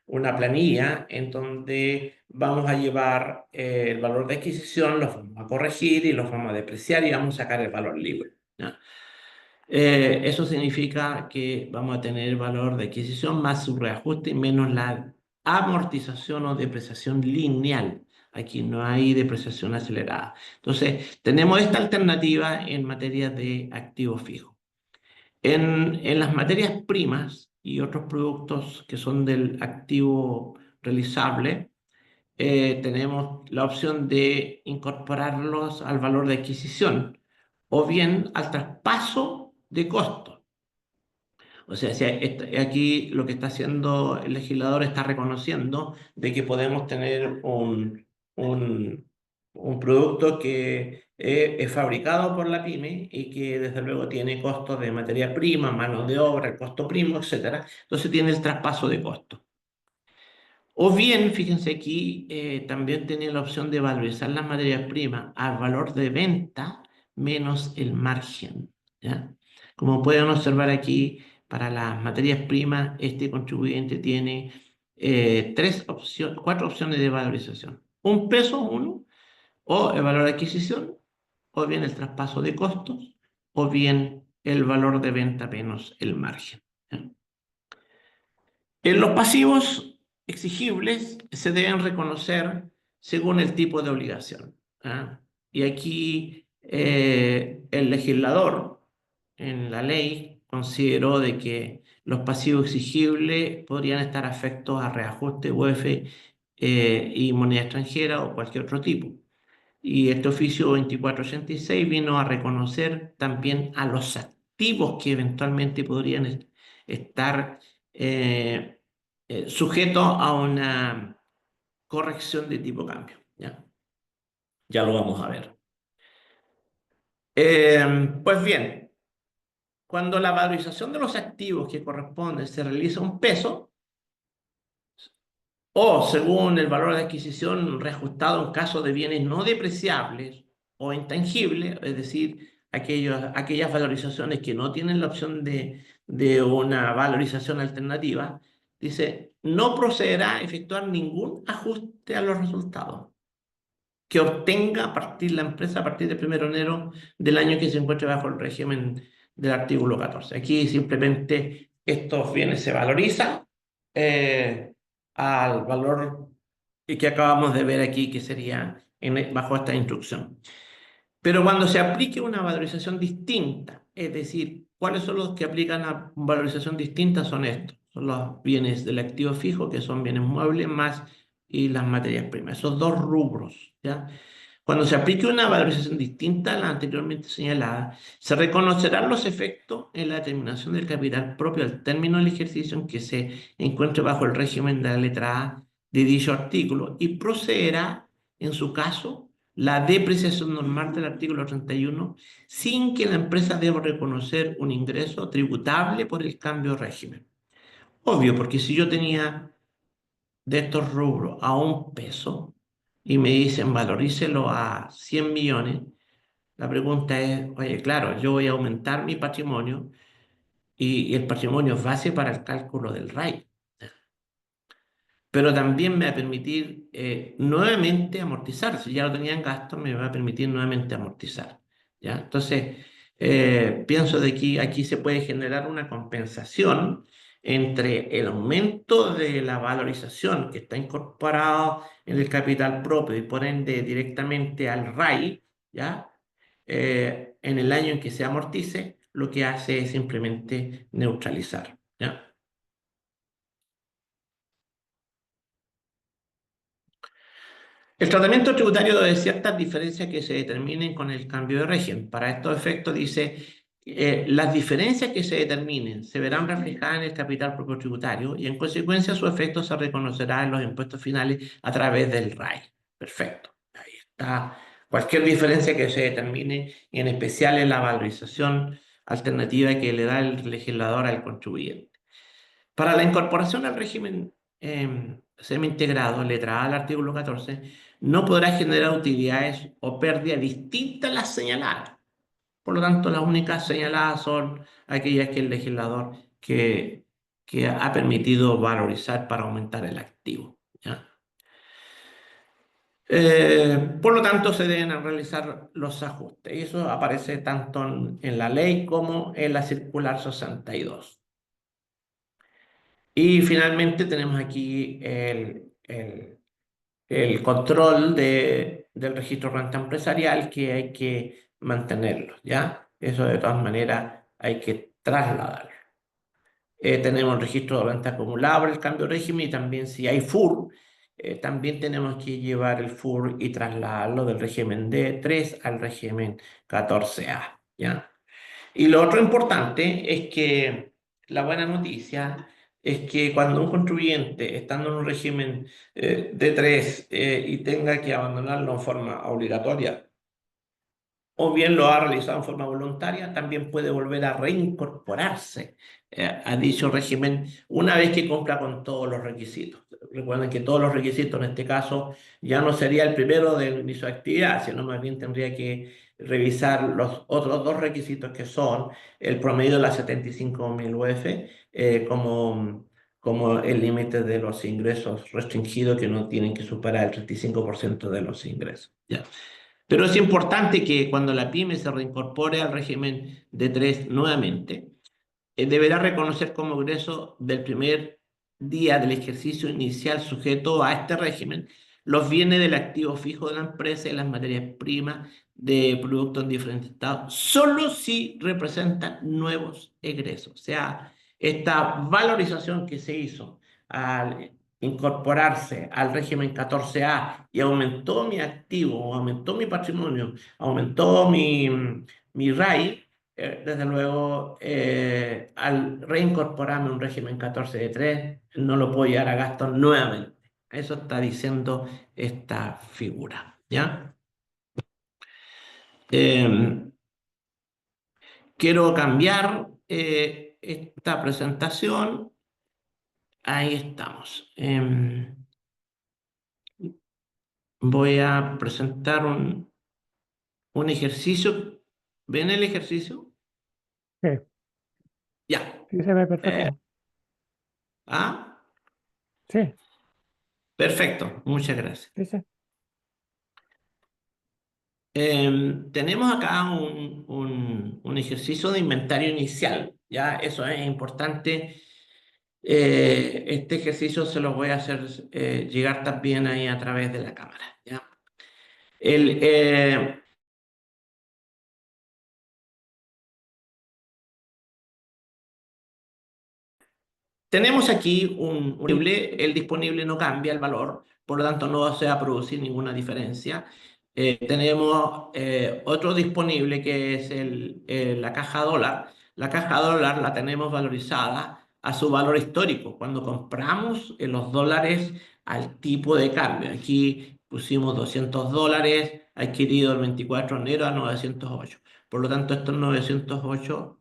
una planilla en donde vamos a llevar el valor de adquisición, los vamos a corregir y los vamos a depreciar y vamos a sacar el valor libre, ¿ya? Eso significa que vamos a tener el valor de adquisición más su reajuste menos la amortización o depreciación lineal. Aquí no hay depreciación acelerada. Entonces, tenemos esta alternativa en materia de activos fijos. En las materias primas y otros productos que son del activo realizable, tenemos la opción de incorporarlos al valor de adquisición o bien al traspaso de costos. O sea, si aquí lo que está haciendo el legislador está reconociendo de que podemos tener un producto que es fabricado por la pyme y que desde luego tiene costos de materia prima, mano de obra, el costo primo, etcétera. Entonces tiene el traspaso de costos. O bien, fíjense aquí, también tenía la opción de valorizar las materias primas al valor de venta menos el margen, ¿ya? Como pueden observar aquí, para las materias primas, este contribuyente tiene cuatro opciones de valorización. Un peso, uno, o el valor de adquisición, o bien el traspaso de costos, o bien el valor de venta menos el margen, ¿ya? En los pasivos exigibles se deben reconocer según el tipo de obligación, ¿ah? Y aquí el legislador en la ley consideró de que los pasivos exigibles podrían estar afectos a reajuste UEF y moneda extranjera o cualquier otro tipo. Y este oficio 2486 vino a reconocer también a los activos que eventualmente podrían estar eh, sujetos a una corrección de tipo cambio. ¿Ya? Ya lo vamos a ver. Pues bien, cuando la valorización de los activos que corresponden se realiza un peso, o según el valor de adquisición reajustado en caso de bienes no depreciables o intangibles, es decir, aquellas valorizaciones que no tienen la opción de una valorización alternativa, dice, no procederá a efectuar ningún ajuste a los resultados que obtenga la empresa a partir del 1 de enero del año que se encuentre bajo el régimen del artículo 14. Aquí simplemente estos bienes se valorizan eh, al valor que acabamos de ver aquí, que sería bajo esta instrucción. Pero cuando se aplique una valorización distinta, es decir, ¿cuáles son los que aplican a valorización distinta? Son estos, son los bienes del activo fijo, que son bienes muebles más y las materias primas, esos dos rubros, ¿ya? Cuando se aplique una valorización distinta a la anteriormente señalada, se reconocerán los efectos en la determinación del capital propio al término del ejercicio en que se encuentre bajo el régimen de la letra A de dicho artículo y procederá, en su caso, la depreciación normal del artículo 31 sin que la empresa deba reconocer un ingreso tributable por el cambio de régimen. Obvio, porque si yo tenía de estos rubros a un peso y me dicen valorícelo a 100 millones, la pregunta es, oye, claro, yo voy a aumentar mi patrimonio y el patrimonio es base para el cálculo del RAI, pero también me va a permitir nuevamente amortizar. Si ya lo tenía en gasto, me va a permitir nuevamente amortizar, ¿ya? Entonces, pienso de que aquí se puede generar una compensación entre el aumento de la valorización que está incorporado en el capital propio y por ende directamente al RAI, ¿ya? En el año en que se amortice, lo que hace es simplemente neutralizar, ¿ya? El tratamiento tributario de ciertas diferencias que se determinen con el cambio de régimen. Para estos efectos dice, las diferencias que se determinen se verán reflejadas en el capital propio tributario y en consecuencia su efecto se reconocerá en los impuestos finales a través del RAI. Perfecto. Ahí está. Cualquier diferencia que se determine, y en especial en la valorización alternativa que le da el legislador al contribuyente. Para la incorporación al régimen semi-integrado, letra A del artículo 14, no podrá generar utilidades o pérdidas distintas a las señaladas. Por lo tanto, las únicas señaladas son aquellas que el legislador que ha permitido valorizar para aumentar el activo, ¿ya? Por lo tanto, se deben realizar los ajustes. Y eso aparece tanto en la ley como en la circular 62. Y finalmente tenemos aquí el control del registro de renta empresarial que hay que mantenerlo, ¿ya? Eso de todas maneras hay que trasladarlo. Tenemos el registro de renta acumulable, el cambio de régimen y también si hay FUR, también tenemos que llevar el FUR y trasladarlo del régimen D3 al régimen 14A, ¿ya? Y lo otro importante es que la buena noticia es que cuando un contribuyente, estando en un régimen D3 y tenga que abandonarlo en forma obligatoria, o bien lo ha realizado en forma voluntaria, también puede volver a reincorporarse a dicho régimen una vez que cumpla con todos los requisitos. Recuerden que todos los requisitos en este caso ya no sería el primero del inicio de actividad, sino más bien tendría que revisar los otros dos requisitos que son el promedio de las 75.000 UF como el límite de los ingresos restringidos que no tienen que superar el 35% de los ingresos. ¿Ya? Pero es importante que cuando la pyme se reincorpore al régimen de 3 nuevamente, deberá reconocer como egreso del primer día del ejercicio inicial sujeto a este régimen los bienes del activo fijo de la empresa y las materias primas de productos en diferentes estados, solo si representan nuevos egresos. O sea, esta valorización que se hizo al incorporarse al régimen 14A y aumentó mi activo, aumentó mi patrimonio, aumentó mi RAI, desde luego, al reincorporarme a un régimen 14 de 3, no lo puedo llevar a gasto nuevamente. Eso está diciendo esta figura, ¿ya? Eh, Quiero cambiar esta presentación. Ahí estamos. Voy a presentar un ejercicio. ¿Ven el ejercicio? Sí, Ya. sí se ve Eh, perfecto. ¿Ah? Sí, Perfecto. Muchas gracias. sí, sí. Tenemos acá un ejercicio de inventario inicial, ¿ya? Eso es importante. Este ejercicio se lo voy a hacer llegar también ahí a través de la cámara, ¿ya? El, eh, Tenemos aquí un disponible, el disponible no cambia el valor, por lo tanto no se va a producir ninguna diferencia. Tenemos otro disponible que es la caja dólar. La caja dólar la tenemos valorizada a su valor histórico, cuando compramos los dólares al tipo de cambio. Aquí pusimos $200, adquirido el 24 de enero a 908. Por lo tanto, estos 908,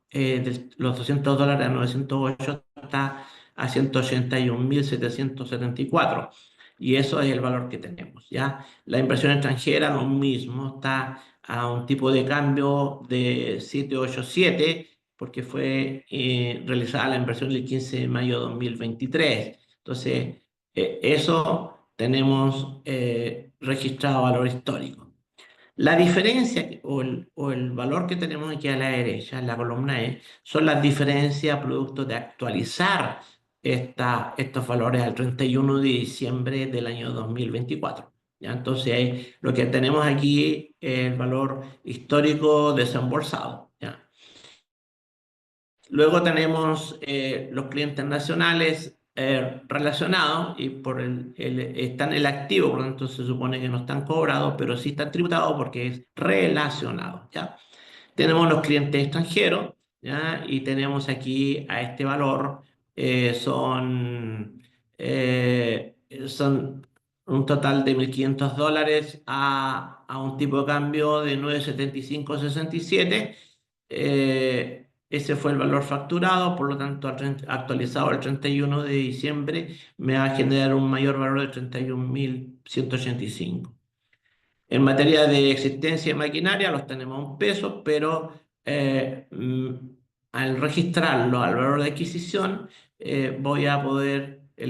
los $200 a 908 está a 181.774. Y eso es el valor que tenemos, ¿ya? La inversión extranjera, lo mismo, está a un tipo de cambio de 787 porque fue realizada la inversión el 15 de mayo de 2023. Entonces, eso tenemos registrado valor histórico. La diferencia o el valor que tenemos aquí a la derecha, en la columna E, son las diferencias producto de actualizar estos valores al 31 de diciembre del año 2024. ¿Ya? Entonces, lo que tenemos aquí es el valor histórico desembolsado. ¿Ya? Luego tenemos los clientes nacionales relacionados y están en el activo, por lo tanto se supone que no están cobrados, pero sí están tributados porque es relacionado, ¿ya? Tenemos los clientes extranjeros, ¿ya? Y tenemos aquí a este valor, son un total de $1.500 a un tipo de cambio de 9,7567. Ese fue el valor facturado, por lo tanto, actualizado el 31 de diciembre, me va a generar un mayor valor de 31.185. En materia de existencia de maquinaria, los tenemos a $1, pero al registrarlo al valor de adquisición, el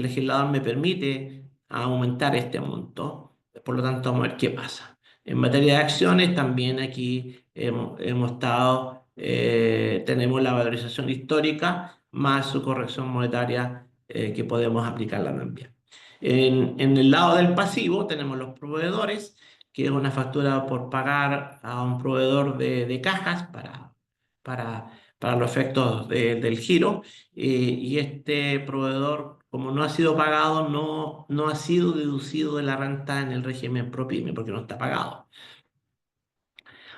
legislador me permite aumentar este monto, por lo tanto, vamos a ver qué pasa. En materia de acciones, también aquí tenemos la valorización histórica más su corrección monetaria que podemos aplicarla también. En el lado del pasivo tenemos los proveedores, que es una factura por pagar a un proveedor de cajas para, para los efectos del giro. Y este proveedor, como no ha sido pagado, no ha sido deducido de la renta en el régimen ProPyme porque no está pagado.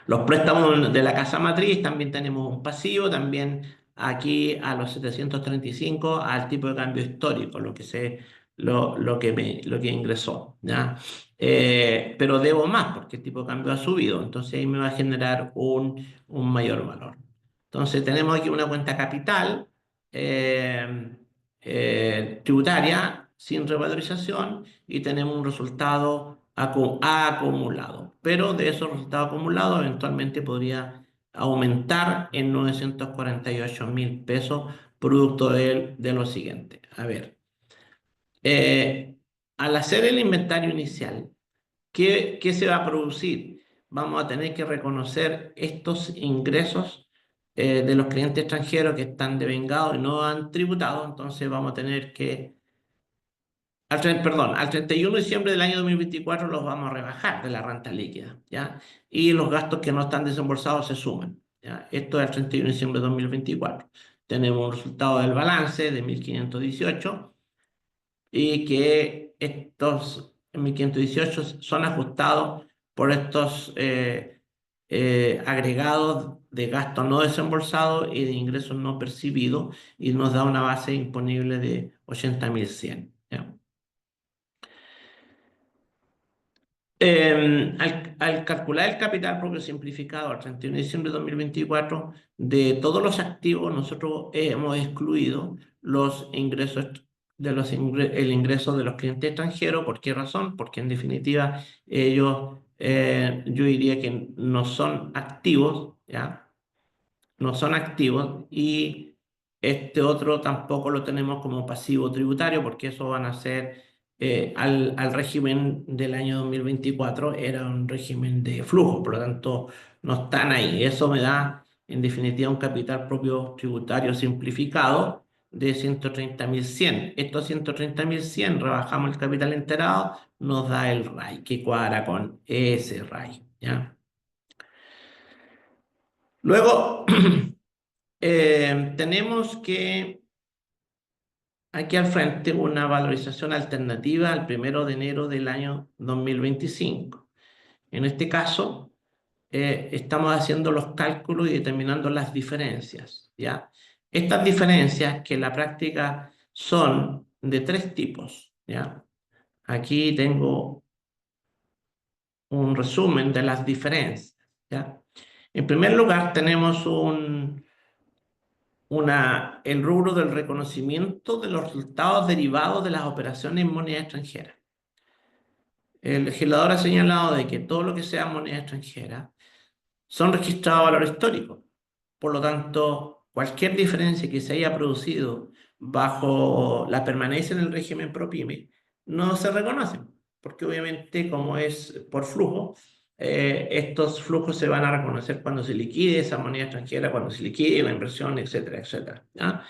Los préstamos de la casa matriz también tenemos un pasivo, también aquí a los 735 al tipo de cambio histórico, lo que ingresó, ¿ya? Pero debo más porque el tipo de cambio ha subido, entonces ahí me va a generar un mayor valor. Entonces tenemos aquí una cuenta capital eh, tributaria sin revalorización y tenemos un resultado acumulado, pero de esos resultados acumulados eventualmente podría aumentar en 948.000 pesos producto de lo siguiente. A ver, eh, al hacer el inventario inicial, ¿qué se va a producir? Vamos a tener que reconocer estos ingresos de los clientes extranjeros que están devengados y no han tributado, entonces vamos a tener que, perdón, al 31 de diciembre del año 2024 los vamos a rebajar de la renta líquida, ¿ya? Y los gastos que no están desembolsados se suman, ¿ya? Esto es el 31 de diciembre de 2024. Tenemos un resultado del balance de 1.518 y que estos 1.518 son ajustados por estos agregados de gastos no desembolsados y de ingresos no percibidos y nos da una base imponible de 80.100, ¿ya? Al calcular el capital propio simplificado al 31 de diciembre de 2024, de todos los activos nosotros hemos excluido los ingresos el ingreso de los clientes extranjeros. ¿Por qué razón? Porque en definitiva ellos, yo diría que no son activos, ¿ya? No son activos y este otro tampoco lo tenemos como pasivo tributario porque eso van a ser al régimen del año 2024 era un régimen de flujo, por lo tanto no están ahí. Eso me da en definitiva un capital propio tributario simplificado de 130.100. Estos 130.100 rebajamos el capital enterado, nos da el RAI que cuadra con ese RAI, ¿ya? Luego tenemos que aquí al frente una valorización alternativa al 1 de enero del año 2025. En este caso, estamos haciendo los cálculos y determinando las diferencias, ¿ya? Estas diferencias que en la práctica son de tres tipos, ¿ya? Aquí tengo un resumen de las diferencias, ¿ya? En primer lugar, tenemos el rubro del reconocimiento de los resultados derivados de las operaciones en moneda extranjera. El legislador ha señalado de que todo lo que sea moneda extranjera son registrados a valor histórico. Por lo tanto, cualquier diferencia que se haya producido bajo la permanencia en el régimen PROPYME no se reconoce, porque obviamente como es por flujo, estos flujos se van a reconocer cuando se liquide esa moneda extranjera, cuando se liquide la inversión, etcétera, etcétera, ¿ya?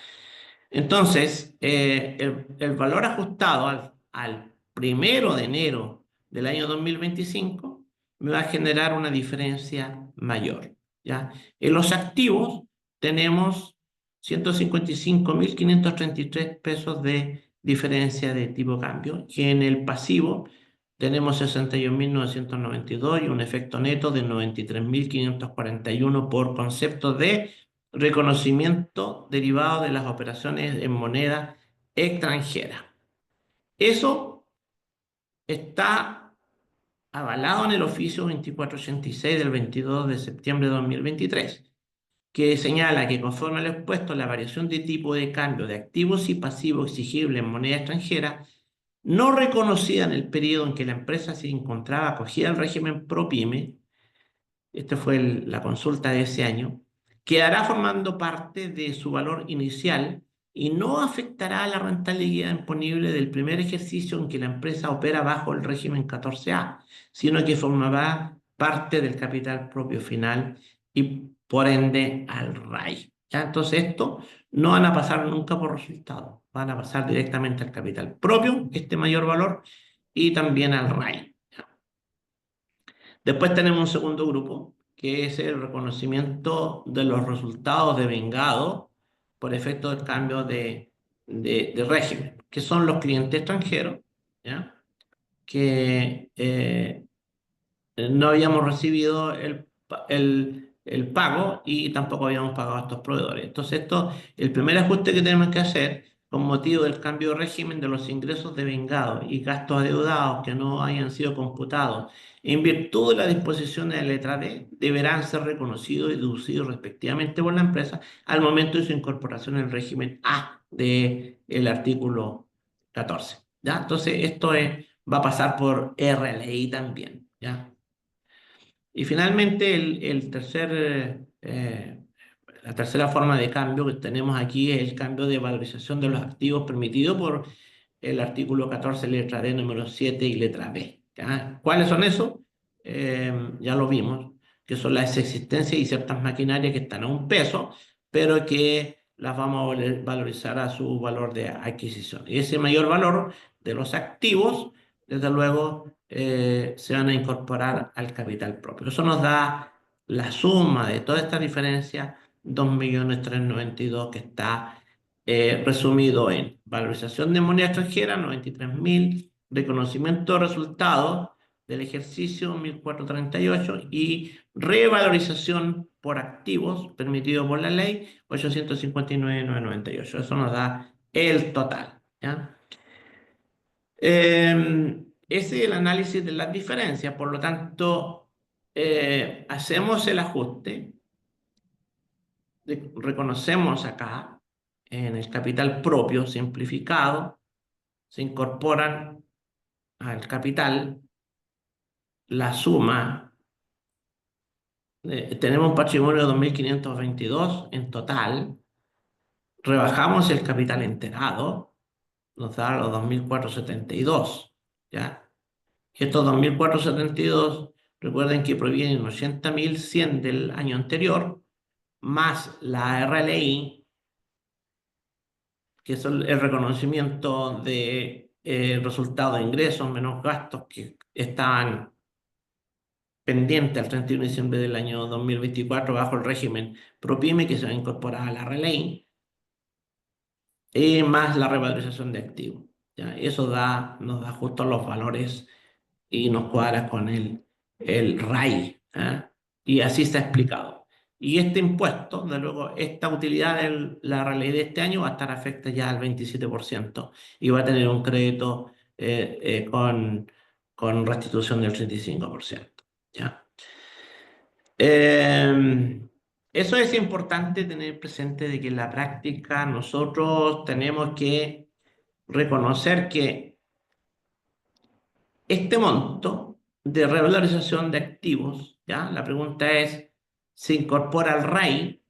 Entonces, el valor ajustado al 1 de enero del año 2025 me va a generar una diferencia mayor, ¿ya? En los activos tenemos 155.533 pesos de diferencia de tipo cambio, y en el pasivo tenemos 61.992 y un efecto neto de 93.541 por concepto de reconocimiento derivado de las operaciones en moneda extranjera. Eso está avalado en el oficio 2486 del 22 de septiembre de 2023, que señala que conforme a lo expuesto, la variación de tipo de cambio de activos y pasivos exigibles en moneda extranjera no reconocida en el periodo en que la empresa se encontraba acogida al régimen PROPYME, esta fue la consulta de ese año, quedará formando parte de su valor inicial y no afectará a la rentabilidad imponible del primer ejercicio en que la empresa opera bajo el régimen 14A, sino que formará parte del capital propio final y por ende al RAI. ¿Ya? Entonces esto no van a pasar nunca por resultados, van a pasar directamente al capital propio, este mayor valor, y también al RAI. Después tenemos un segundo grupo, que es el reconocimiento de los resultados de vengado por efecto del cambio de régimen, que son los clientes extranjeros, ¿ya? Que no habíamos recibido el pago y tampoco habíamos pagado a estos proveedores. Entonces, el primer ajuste que tenemos que hacer con motivo del cambio de régimen de los ingresos devengados y gastos adeudados que no hayan sido computados en virtud de la disposición de la letra D, deberán ser reconocidos y deducidos respectivamente por la empresa al momento de su incorporación en el régimen A del artículo 14. ¿Ya? Entonces, va a pasar por RLI también. ¿Ya? Y finalmente, la tercera forma de cambio que tenemos aquí es el cambio de valorización de los activos permitido por el artículo 14, letra D, número 7 y letra B. ¿Ya? ¿Cuáles son esos? Ya lo vimos, que son las existencias y ciertas maquinarias que están a un peso, pero que las vamos a valorizar a su valor de adquisición. Y ese mayor valor de los activos, desde luego, se van a incorporar al capital propio. Eso nos da la suma de toda esta diferencia, 2.392.000, que está resumido en valorización de moneda extranjera, 93.000, reconocimiento de resultados del ejercicio, 1.438, y revalorización por activos permitido por la ley, 859.998. Eso nos da el total. ¿Ya? Ese es el análisis de las diferencias, por lo tanto, hacemos el ajuste, reconocemos acá en el capital propio simplificado, se incorporan al capital la suma, tenemos un patrimonio de 2.522 en total, rebajamos el capital enterado, nos da los 2.472, ¿ya? Y estos 2.472, recuerden que provienen 80.100 del año anterior, más la RLI, que es el reconocimiento de resultado de ingresos menos gastos que estaban pendientes al 31 de diciembre del año 2024 bajo el régimen ProPyme, que se va a incorporar a la RLI, y más la revalorización de activos. ¿Ya? Eso nos da justo los valores y nos cuadra con el RAI. ¿Eh? Y así está explicado. Y este impuesto, de luego, esta utilidad de la realidad de este año va a estar afecta ya al 27% y va a tener un crédito con restitución del 35%. ¿Ya? Eso es importante tener presente, de que en la práctica nosotros tenemos que reconocer que este monto de revalorización de activos, ¿ya? La pregunta es, ¿se incorpora al RAI,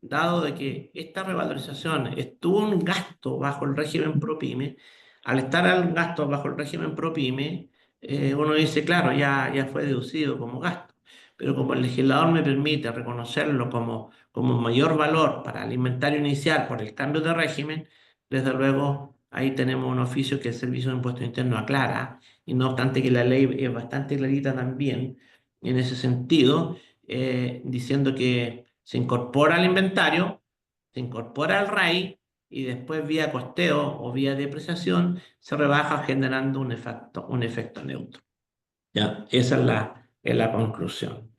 dado de que esta revalorización estuvo un gasto bajo el régimen ProPyme? Al estar el gasto bajo el régimen ProPyme, uno dice, claro, ya fue deducido como gasto, pero como el legislador me permite reconocerlo como mayor valor para el inventario inicial por el cambio de régimen, desde luego ahí tenemos un oficio que el Servicio de Impuestos Internos aclara, y no obstante que la ley es bastante clarita también en ese sentido, diciendo que se incorpora al inventario, se incorpora al RAI, y después vía costeo o vía depreciación se rebaja, generando un efecto neutro. ¿Ya? Esa es la conclusión.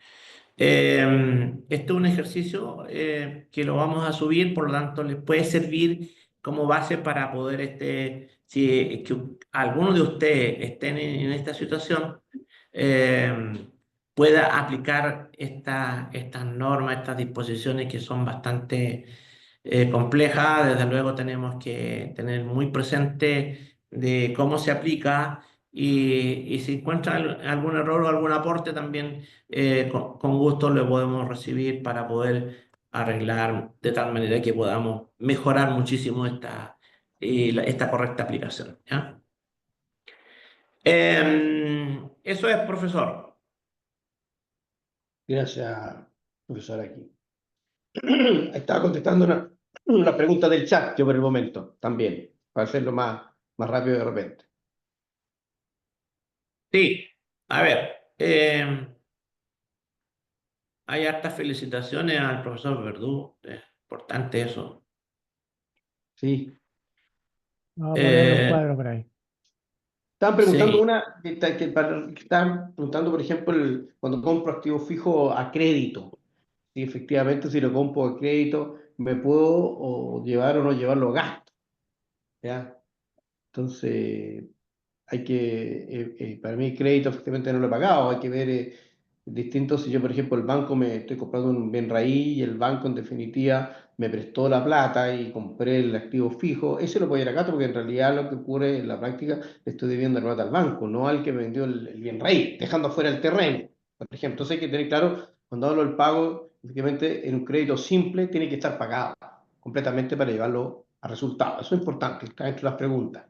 Este es un ejercicio que lo vamos a subir, por lo tanto les puede servir como base para poder, si que alguno de ustedes estén en esta situación, pueda aplicar estas normas, estas disposiciones que son bastante complejas. Desde luego tenemos que tener muy presente de cómo se aplica, y si encuentran algún error o algún aporte también, con gusto lo podemos recibir para poder arreglar de tal manera que podamos mejorar muchísimo esta correcta aplicación. ¿Ya? Eso es, profesor. Gracias, profesor, aquí. Estaba contestando una pregunta del chat, yo por el momento, también, para hacerlo más rápido de repente. Sí, a ver, hay hartas felicitaciones al profesor Verdú, es importante eso. Sí. Vamos a poner un Eh, cuadro por ahí. Estaban preguntando sí, estaban preguntando, por ejemplo, cuando compro activo fijo a crédito, si efectivamente si lo compro a crédito me puedo o llevar o no llevarlo a gasto, ¿ya? Entonces, hay que, para mí crédito efectivamente no lo he pagado, hay que ver distinto si yo, por ejemplo, el banco me estoy comprando un bien raíz y el banco en definitiva me prestó la plata y compré el activo fijo, ese lo puedo ir a gasto porque en realidad lo que ocurre en la práctica le estoy debiendo la plata al banco, no al que me vendió el bien raíz, dejando fuera el terreno, por ejemplo. Entonces hay que tener claro, cuando hablo del pago, efectivamente en un crédito simple tiene que estar pagado completamente para llevarlo a resultados. Eso es importante, está dentro de las preguntas.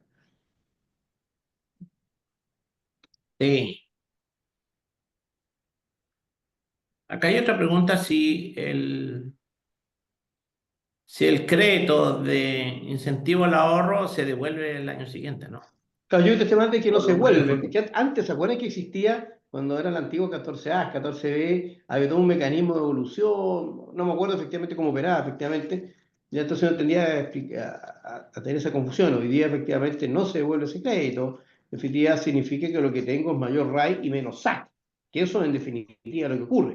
Sí. Acá hay otra pregunta si el crédito de incentivo al ahorro se devuelve el año siguiente, ¿no? Claro, yo te antes que no Por se los varios vuelve, fondos. porque antes, ¿se acuerdan que existía cuando era el antiguo 14A, 14B, había todo un mecanismo de evolución, no me acuerdo efectivamente cómo operaba, efectivamente, ya entonces no tendía a tener esa confusión. Hoy día efectivamente no se devuelve ese crédito, en definitiva significa que lo que tengo es mayor RAI y menos SAC, que eso en definitiva es lo que ocurre,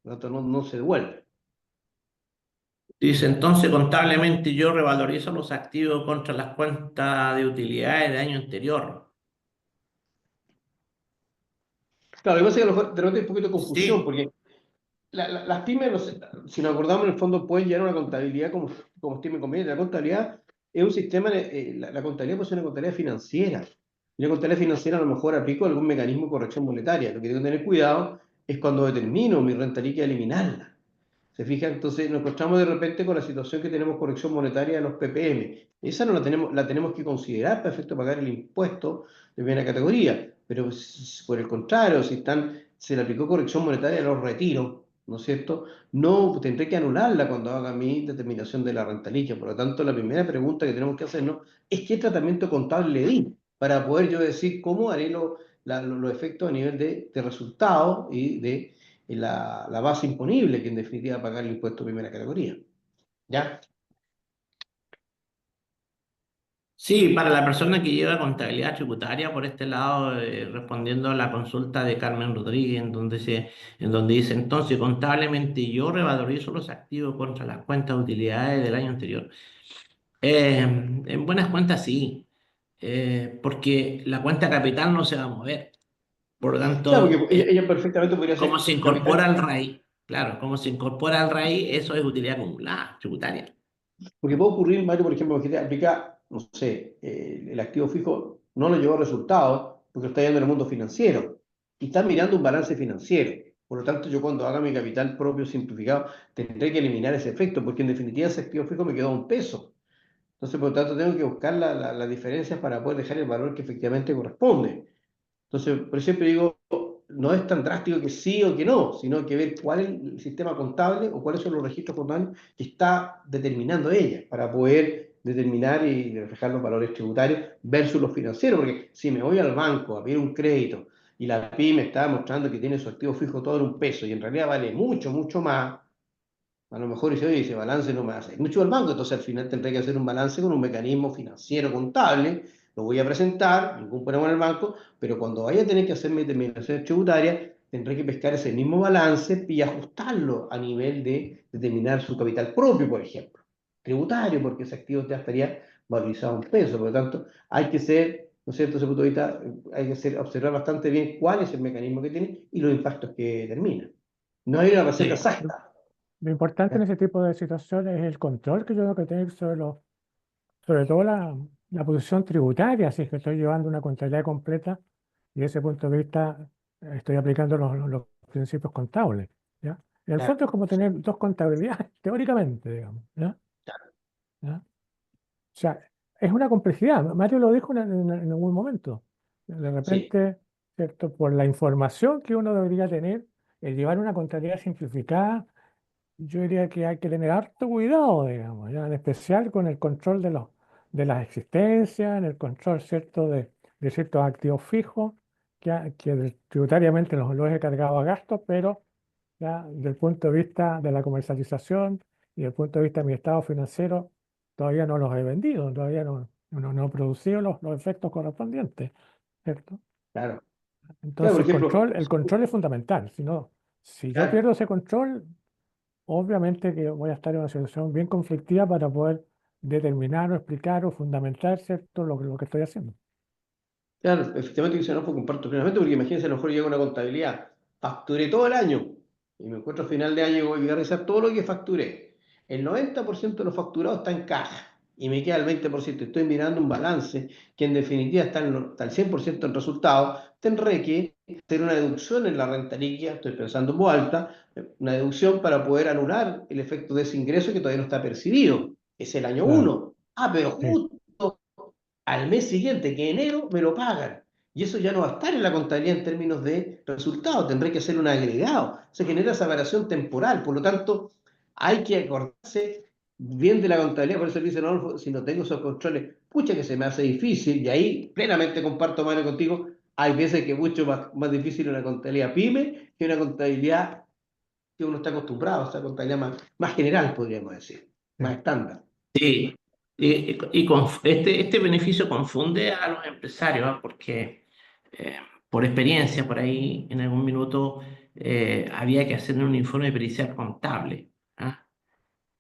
por lo tanto no se devuelve. Dice, entonces contablemente yo revalorizo los activos contra las cuentas de utilidades del año anterior. Claro, lo que pasa es que a lo mejor de repente hay un poquito de confusión, Sí, porque las pymes, si nos acordamos, en el fondo pueden llevar una contabilidad como estime conveniente. La contabilidad es un sistema, la contabilidad puede ser una contabilidad financiera. Y la contabilidad financiera a lo mejor aplico algún mecanismo de corrección monetaria. Lo que tengo que tener cuidado es cuando determino mi renta líquida eliminarla. ¿Se fija? Entonces nos encontramos de repente con la situación que tenemos corrección monetaria de los PPM. Esa no la tenemos que considerar para efecto de pagar el impuesto de primera categoría. Pero por el contrario, si se le aplicó corrección monetaria a los retiros, ¿no es cierto? No tendré que anularla cuando haga mi determinación de la renta líquida. Por lo tanto, la primera pregunta que tenemos que hacernos es qué tratamiento contable le di para poder yo decir cómo haré los efectos a nivel de resultado y de la base imponible, que en definitiva pagar el impuesto de primera categoría. ¿Ya? sí, para la persona que lleva contabilidad tributaria, por este lado, respondiendo a la consulta de Carmen Rodríguez, en donde dice, entonces, contablemente yo revalorizo los activos contra las cuentas de utilidades del año anterior. En buenas cuentas sí, porque la cuenta capital no se va a mover. Por lo Claro, tanto, porque ella perfectamente podría como ser se incorpora capital, al RAI, claro, como se incorpora al RAI, eso es utilidad acumulada, tributaria. porque puede ocurrir, Mario, por ejemplo, que te aplica, no sé, el activo fijo no le llevó resultados porque está yendo en el mundo financiero y está mirando un balance financiero. Por lo tanto, yo cuando haga mi capital propio simplificado, tendré que eliminar ese efecto, porque en definitiva ese activo fijo me quedó a un peso. Entonces, por lo tanto, tengo que buscar las diferencias para poder dejar el valor que efectivamente corresponde. Entonces, por ejemplo, digo, no es tan drástico que sí o que no, sino que ver cuál es el sistema contable o cuáles son los registros contables que está determinando ella para poder determinar y reflejar los valores tributarios versus los financieros. Porque si me voy al banco a pedir un crédito y la PYME está mostrando que tiene su activo fijo todo en un peso y en realidad vale mucho, mucho más, a lo mejor dice, oye, ese balance no me hace mucho el banco, entonces al final tendré que hacer un balance con un mecanismo financiero contable, lo voy a presentar, ningún problema en el banco, pero cuando vaya a tener que hacer mi determinación tributaria, tendré que pescar ese mismo balance y ajustarlo a nivel de determinar su capital propio, por ejemplo, tributario, porque ese activo ya estaría valorizado en peso, por lo tanto, hay que ser, ¿no es cierto?, desde ese punto de vista, hay que observar bastante bien cuál es el mecanismo que tiene y los impactos que determina. No hay una receta Sí. exacta. Lo importante en ese tipo de situaciones es el control que yo tengo que tener sobre todo la posición tributaria, si es que estoy llevando una contabilidad completa y desde ese punto de vista estoy aplicando los principios contables, ¿ya? En el fondo es como tener dos contabilidades, teóricamente, digamos, ¿ya? ¿Ya? O sea, es una complejidad. Mario lo dijo en algún momento. De Sí, repente, ¿cierto? Por la información que uno debería tener, el llevar una contabilidad simplificada, yo diría que hay que tener harto cuidado, digamos, ¿ya? En especial con el control de las existencias, en el control, ¿cierto? De ciertos activos fijos, que tributariamente los he cargado a gastos, pero ya desde el punto de vista de la comercialización y desde el punto de vista de mi estado financiero, todavía no los he vendido, todavía no he producido los efectos correspondientes, ¿cierto? claro. Claro, Entonces por ejemplo, el control es fundamental, si no, Si yo Claro. pierdo ese control, obviamente que voy a estar en una situación bien conflictiva para poder determinar o explicar o fundamentar, ¿cierto?, lo que estoy haciendo. Claro, efectivamente, dice, no, pues comparto plenamente, porque imagínense, a lo mejor llega una contabilidad, facturé todo el año, y me encuentro a final de año y voy a revisar todo lo que facturé. El 90% de lo facturado está en caja, y me queda el 20%. Estoy mirando un balance que en definitiva está al 100% en resultado. Tendré que hacer una deducción en la renta líquida, estoy pensando en voz alta, una deducción para poder anular el efecto de ese ingreso que todavía no está percibido. Es el año Claro, 1. Ah, pero sí, justo al mes siguiente, que enero, me lo pagan. Y eso ya no va a estar en la contabilidad en términos de resultados, tendré que hacer un agregado. Se genera esa variación temporal, por lo tanto, hay que acordarse bien de la contabilidad, por eso dice, no, si no tengo esos controles, pucha que se me hace difícil, y ahí plenamente comparto, Mario, contigo, hay veces que es mucho más difícil una contabilidad pyme que una contabilidad que uno está acostumbrado, esa contabilidad más general, podríamos decir, sí. más estándar. Sí, este beneficio confunde a los empresarios, ¿ah? Porque por experiencia, por ahí en algún minuto había que hacer un informe pericial contable. ¿Ah?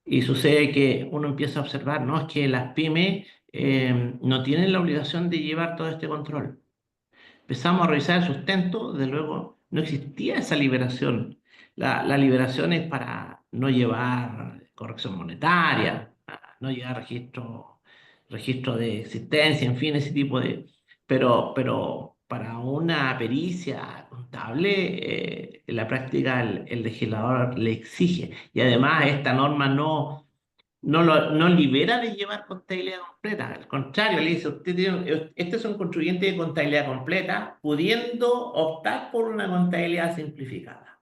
Y sucede que uno empieza a observar, ¿no? Es que las pymes no tienen la obligación de llevar todo este control. Empezamos a revisar el sustento, desde luego no existía esa liberación. La liberación es para no llevar corrección monetaria, no llevar registro de existencia, en fin, ese tipo de... Pero para una pericia contable, en la práctica el legislador le exige. Y además esta norma no libera de llevar contabilidad completa. Al contrario, le dice, este es un contribuyente de contabilidad completa, pudiendo optar por una contabilidad simplificada.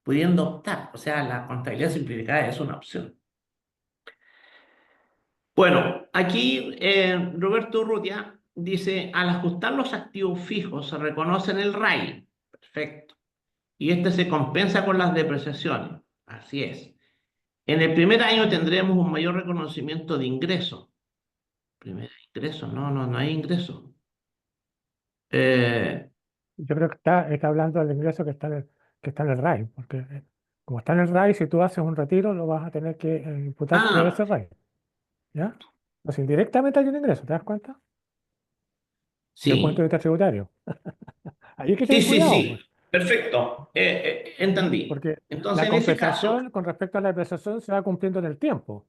Pudiendo optar, o sea, la contabilidad simplificada es una opción. Bueno, aquí Roberto Urrutia dice, al ajustar los activos fijos se reconoce en el RAI. Perfecto. Y este se compensa con las depreciaciones. Así es. En el primer año tendremos un mayor reconocimiento de ingresos. Primer ingreso, no hay ingreso. Eh, Yo creo que está hablando del ingreso que está en el RAI, porque como está en el RAI, si tú haces un retiro, lo vas a tener que imputar por ese ah, RAI, ¿ya? Entonces, indirectamente hay un ingreso, ¿te das cuenta? Desde el punto de sí, vista tributario. Ahí hay que sí, tener sí, cuidado, pues, sí, perfecto, entendí. porque Entonces, la en ese caso, compensación con respecto a la depreciación se va cumpliendo en el tiempo,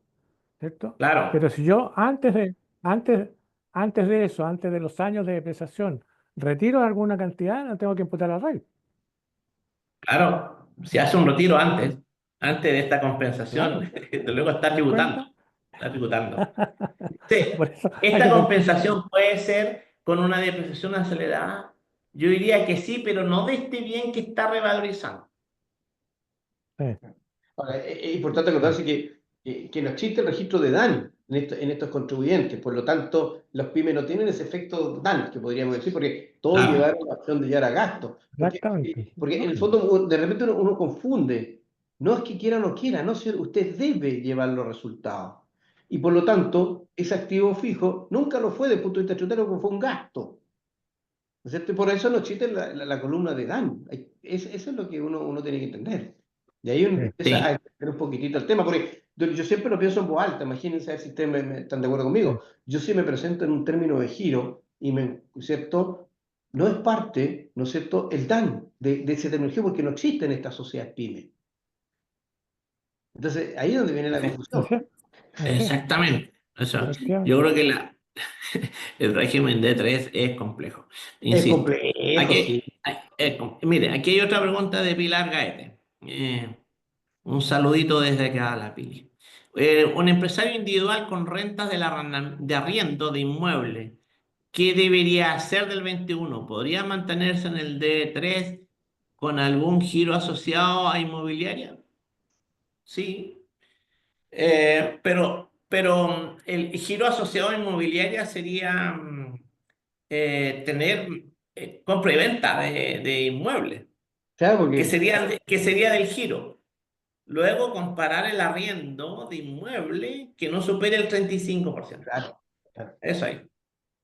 ¿cierto? Pero claro, si yo antes, antes de eso, antes de los años de depreciación, retiro alguna cantidad, no tengo que imputar al RAI. claro, si hace un retiro antes de esta Claro, compensación, desde luego está ¿te das tributando, cuenta? está tributando. Sí, Por eso hay esta que tener... compensación puede ser con una depreciación acelerada. Yo diría que sí, pero no de este bien que está revalorizando. Sí, Ahora, es importante sí, acordarse que no existe el registro de DAN en estos contribuyentes, por lo tanto, los pymes no tienen ese efecto DAN, que podríamos decir, porque todos Claro, llevaron la opción de llevar a gasto. exactamente. Porque en No, el fondo, de repente uno confunde. No es que quiera o no quiera, no, si usted debe llevar los resultados. Y por lo tanto, ese activo fijo nunca lo fue desde el punto de vista tributario, porque fue un gasto. ¿No es cierto? Y por eso no existe la columna de Dan. Eso es lo que uno tiene que entender. Y ahí uno sí, empieza a sí, entender un poquitito el tema, porque yo siempre lo pienso en voz alta, imagínense a ver si ustedes están de acuerdo sí, conmigo. Yo sí me presento en un término de giro y ¿cierto? No es parte, ¿no es cierto?, el DAN de ese término de giro porque no existe en esta sociedad pyme. Entonces, ahí es donde viene la así confusión. es, así es, exactamente. O sea, yo efectivamente. creo que el régimen D3 es complejo. Es Insisto. complejo, sí. Aquí, mire, aquí hay otra pregunta de Pilar Gaete. Un saludito desde acá a la Pili. Un empresario individual con rentas de arriendo de inmueble, ¿qué debería hacer del 21? ¿Podría mantenerse en el D3 con algún giro asociado a inmobiliaria? Sí. Pero el giro asociado a inmobiliaria sería tener compra y venta de inmuebles, Claro, que sería del giro. Luego comparar el arriendo de inmueble que no supere el 35%. claro, claro, Eso ahí. claro,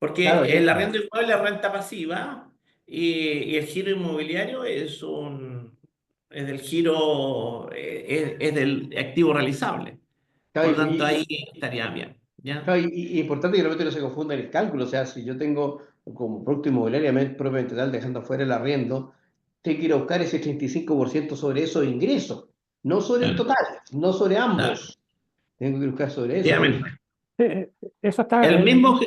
Porque el arriendo de inmueble es renta pasiva y el giro inmobiliario es del giro, es del activo realizable. Por lo Claro, tanto, ahí estaría bien, ¿ya? claro, y importante que realmente no se confunda en el cálculo. O sea, si yo tengo como producto inmobiliario propiamente tal, dejando fuera el arriendo, tengo que ir a buscar ese 35% sobre eso de ingreso, no sobre el Claro, total, no sobre claro. ambos. Tengo que buscar sobre eso. Efectivamente. Eso está El mismo,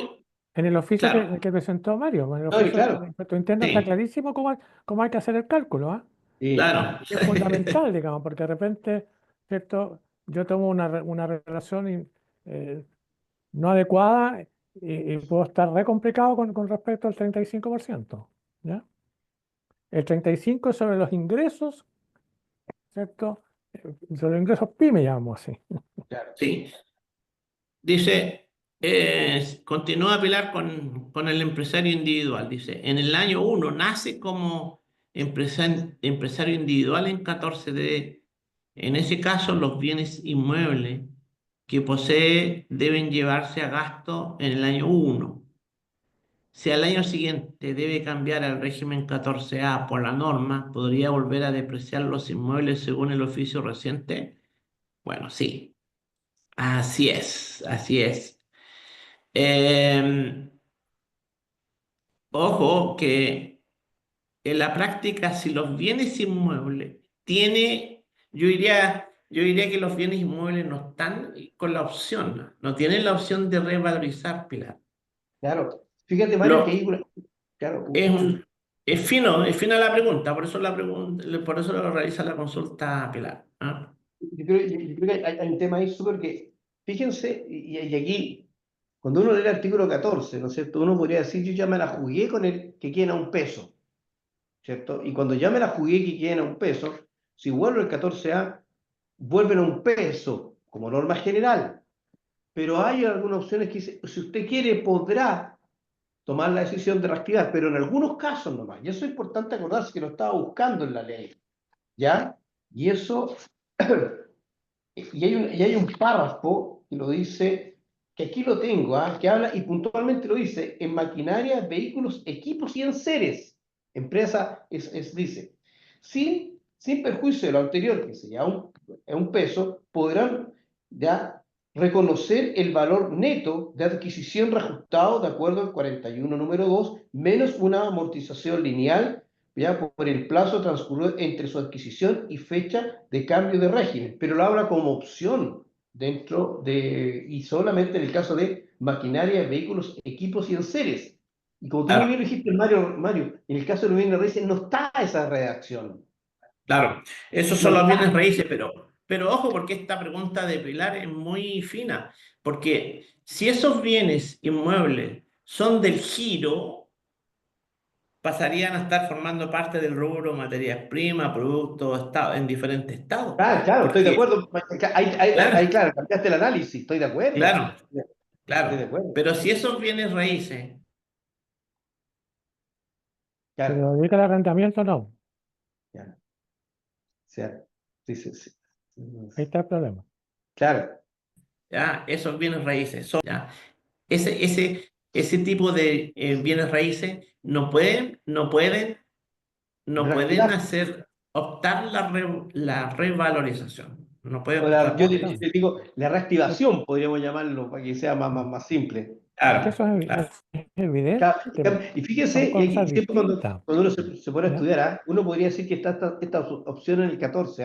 en el oficio claro, que presentó Mario. En el No, y oficio claro, de impuesto interno está sí, clarísimo cómo hay que hacer el cálculo, ¿ah? claro. Es fundamental, digamos, porque de repente, ¿cierto? Yo tomo una relación eh, no adecuada y puedo estar re complicado con respecto al 35%, ¿ya? El 35% sobre los ingresos, ¿cierto? Sobre los ingresos PYME, llamamos así. claro. Sí. Dice, continúa Pilar con el empresario individual. Dice, en el año uno nace como empresario individual en 14D. En ese caso, los bienes inmuebles que posee deben llevarse a gasto en el año uno. Si al año siguiente debe cambiar al régimen 14A por la norma, ¿podría volver a depreciar los inmuebles según el oficio reciente? Bueno, sí, así es, así es. Eh, Ojo que en la práctica, si los bienes inmuebles yo diría que los bienes inmuebles no están con la opción, no tienen la opción de revalorizar, Pilar. Claro. Fíjate, Mario, que Lo, hay claro, es, es fina la pregunta, por eso por eso lo realiza la consulta, Pilar. ¿Ah? yo creo que hay un tema ahí súper que, fíjense, y aquí, cuando uno lee el artículo 14, ¿no es cierto? Uno podría decir, yo ya me la jugué con el que queden a un peso, ¿cierto? Y cuando ya me la jugué que queden a un peso, si vuelvo el 14A, vuelven a un peso como norma general. Pero hay algunas opciones que dice, si usted quiere, podrá tomar la decisión de reactivar, pero en algunos casos nomás. Y eso es importante acordarse que lo estaba buscando en la ley, ¿ya? Y eso, y hay un párrafo que lo dice, que aquí lo tengo, ¿ah? Que habla y puntualmente lo dice, en maquinaria, vehículos, equipos y enseres. Empresa dice, sin perjuicio de lo anterior, que sería un peso, podrán ya reconocer el valor neto de adquisición reajustado de acuerdo al 41 número 2 menos una amortización lineal ya por el plazo transcurrido entre su adquisición y fecha de cambio de régimen, pero lo habla como opción y solamente en el caso de maquinaria, vehículos, equipos y enseres. Y como tú muy bien Claro, dijiste, Mario, en el caso de los bienes raíces no está esa redacción. claro. Esos No son los bienes está. raíces, pero ojo, porque esta pregunta de Pilar es muy fina, porque si esos bienes inmuebles son del giro, pasarían a estar formando parte del rubro materias primas, productos, en diferentes estados. Ah, claro, estoy de Porque, acuerdo. Ahí, claro, claro, cambiaste el análisis, estoy de acuerdo. claro, Estoy de claro. acuerdo. Pero si esos bienes raíces, Claro, Pero dedica al arrendamiento, no. claro. O sea, sí, sí, sí. Ahí está el problema. Claro, ¿ya? Esos bienes raíces son, ¿ya? Ese tipo de bienes raíces no pueden reactivar. hacer optar la revalorización. No puede No, optar Yo por claro. eso. te digo, la Es, reactivación, podríamos llamarlo, para que sea más simple. es que Claro, eso claro. es evidente. Y Son fíjense, y cosas siempre cuando, distintas, cuando uno se pone a ¿ya? estudiar, uno podría decir que está esta opción en el 14,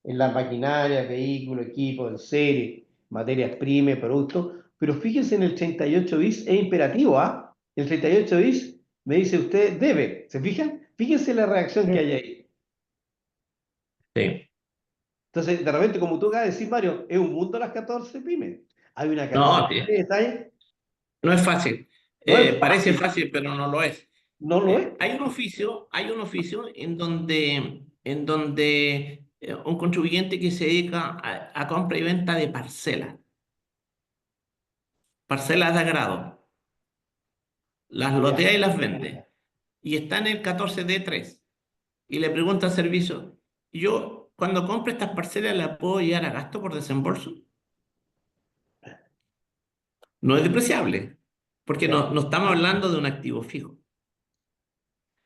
en las maquinarias, vehículos, equipos, en serie, materias primas, productos, pero fíjense en el 38 bis, es imperativo, ¿ah? El 38 bis me dice usted debe, ¿se fijan? Fíjense la reacción que Sí. hay ahí. Sí. Entonces, de repente, como tú acabas de decir, Mario, es un mundo las 14 pymes. Hay una No, cantidad de detalles, no es fácil. no es Parece fácil, fácil, pero no lo es. no lo es. Hay un oficio en donde un contribuyente que se dedica a compra y venta de parcelas de agrado, las Ya. lotea y las vende, y está en el 14D3 y le pregunta al servicio, yo cuando compro estas parcelas las puedo llevar a gasto por desembolso, no es depreciable, porque no, Ya. no estamos hablando de un activo fijo.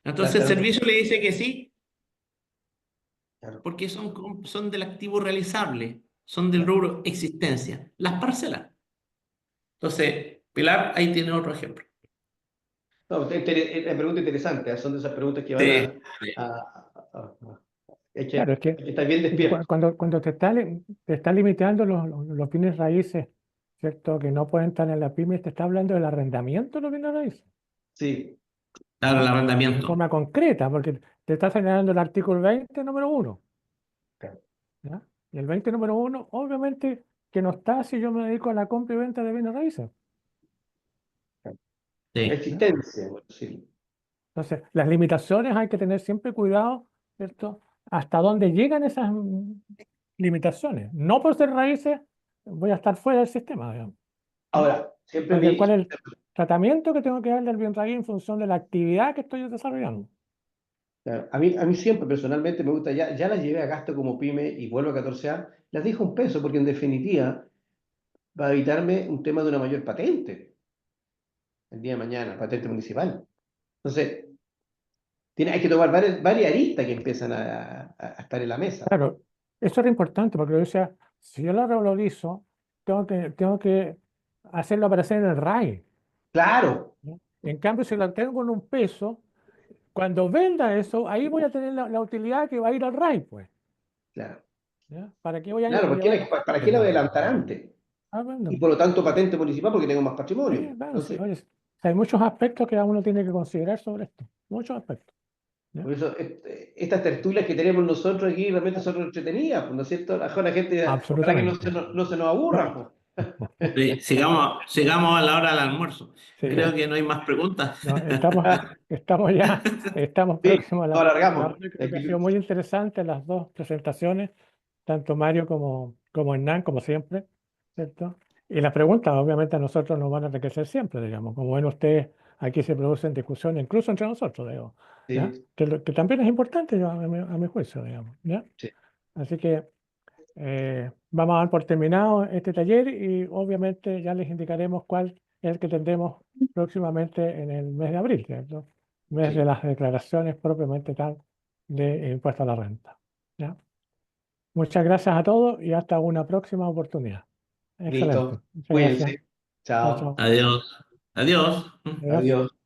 Entonces el Exactamente. servicio le dice que sí, Claro. porque son del activo realizable, son del rubro existencia, las parcelas. Entonces, Pilar, ahí tiene otro ejemplo. No, es una pregunta interesante, son de esas preguntas que van Sí, sí. hay Claro, hay que estar bien es que despierto. cuando te está limitando los bienes raíces, ¿cierto? Que no pueden estar en la pyme, te está hablando del arrendamiento de los bienes raíces, Sí, Claro, el ¿ya? En arrendamiento. forma concreta, porque te está señalando el artículo 20, número uno, claro. ¿ya? Y el 20, número uno, obviamente que no está si yo me dedico a la compra y venta de bienes raíces, Sí. ¿ya? Existencia, por decirlo. Entonces, las limitaciones hay que tener siempre cuidado, ¿cierto? Hasta dónde llegan esas limitaciones. No por ser raíces voy a estar fuera del sistema, digamos, ¿ya? Ahora, siempre Porque vi, cuál es el tratamiento que tengo que darle al bien raíz en función de la actividad que estoy desarrollando. claro, a mí siempre personalmente me gusta, ya las llevé a gasto como pyme y vuelvo a 14A, las dejo un peso porque en definitiva va a evitarme un tema de una mayor patente el día de mañana, patente municipal. Entonces, hay que tomar varias aristas que empiezan a estar en la mesa. Claro, eso era importante porque yo decía, si yo lo revalorizo, tengo que hacerlo aparecer en el RAI, Claro, ¿ya? En cambio, si lo tengo en un peso, cuando venda eso, ahí voy a tener la utilidad que va a ir al RAI, pues. claro, ¿Ya? ¿Para qué voy a claro, llevar los ¿para costos, qué la voy a digamos? adelantar antes? Ah, Y bueno. por lo tanto patente municipal porque tengo más patrimonio. Sí, claro, sí. Entonces, Oye, hay muchos aspectos que uno tiene que considerar sobre esto. Muchos aspectos. ¿Ya? por eso estas tertulias que tenemos nosotros aquí realmente son entretenidas, pues, ¿no es cierto? La gente, ojalá que Absolutamente. no se nos aburra, No, pues. Sí, sigamos a la hora del almuerzo. sí, Creo que no hay más preguntas. no, estamos Sí, próximos a nos la alargamos. hora. Creo que ha sido muy interesante las dos presentaciones, tanto Mario como Hernán, como siempre, ¿cierto? Y las preguntas, obviamente, a nosotros nos van a enriquecer siempre, digamos. Como ven ustedes, aquí se producen discusiones, incluso entre nosotros, digo, ¿ya? Sí, Que también es importante, a mi juicio, digamos, ¿ya? sí, Así que vamos a dar por terminado este taller y obviamente ya les indicaremos cuál es el que tendremos próximamente en el mes de abril, ¿cierto? Mes de sí. las declaraciones propiamente tal de impuesto a la renta. ¿Ya? Muchas gracias a todos y hasta una próxima oportunidad. Excelente. Listo. Muchas gracias. Cuídense. Chao, Chao. chao. Adiós. Adiós. Adiós. Adiós.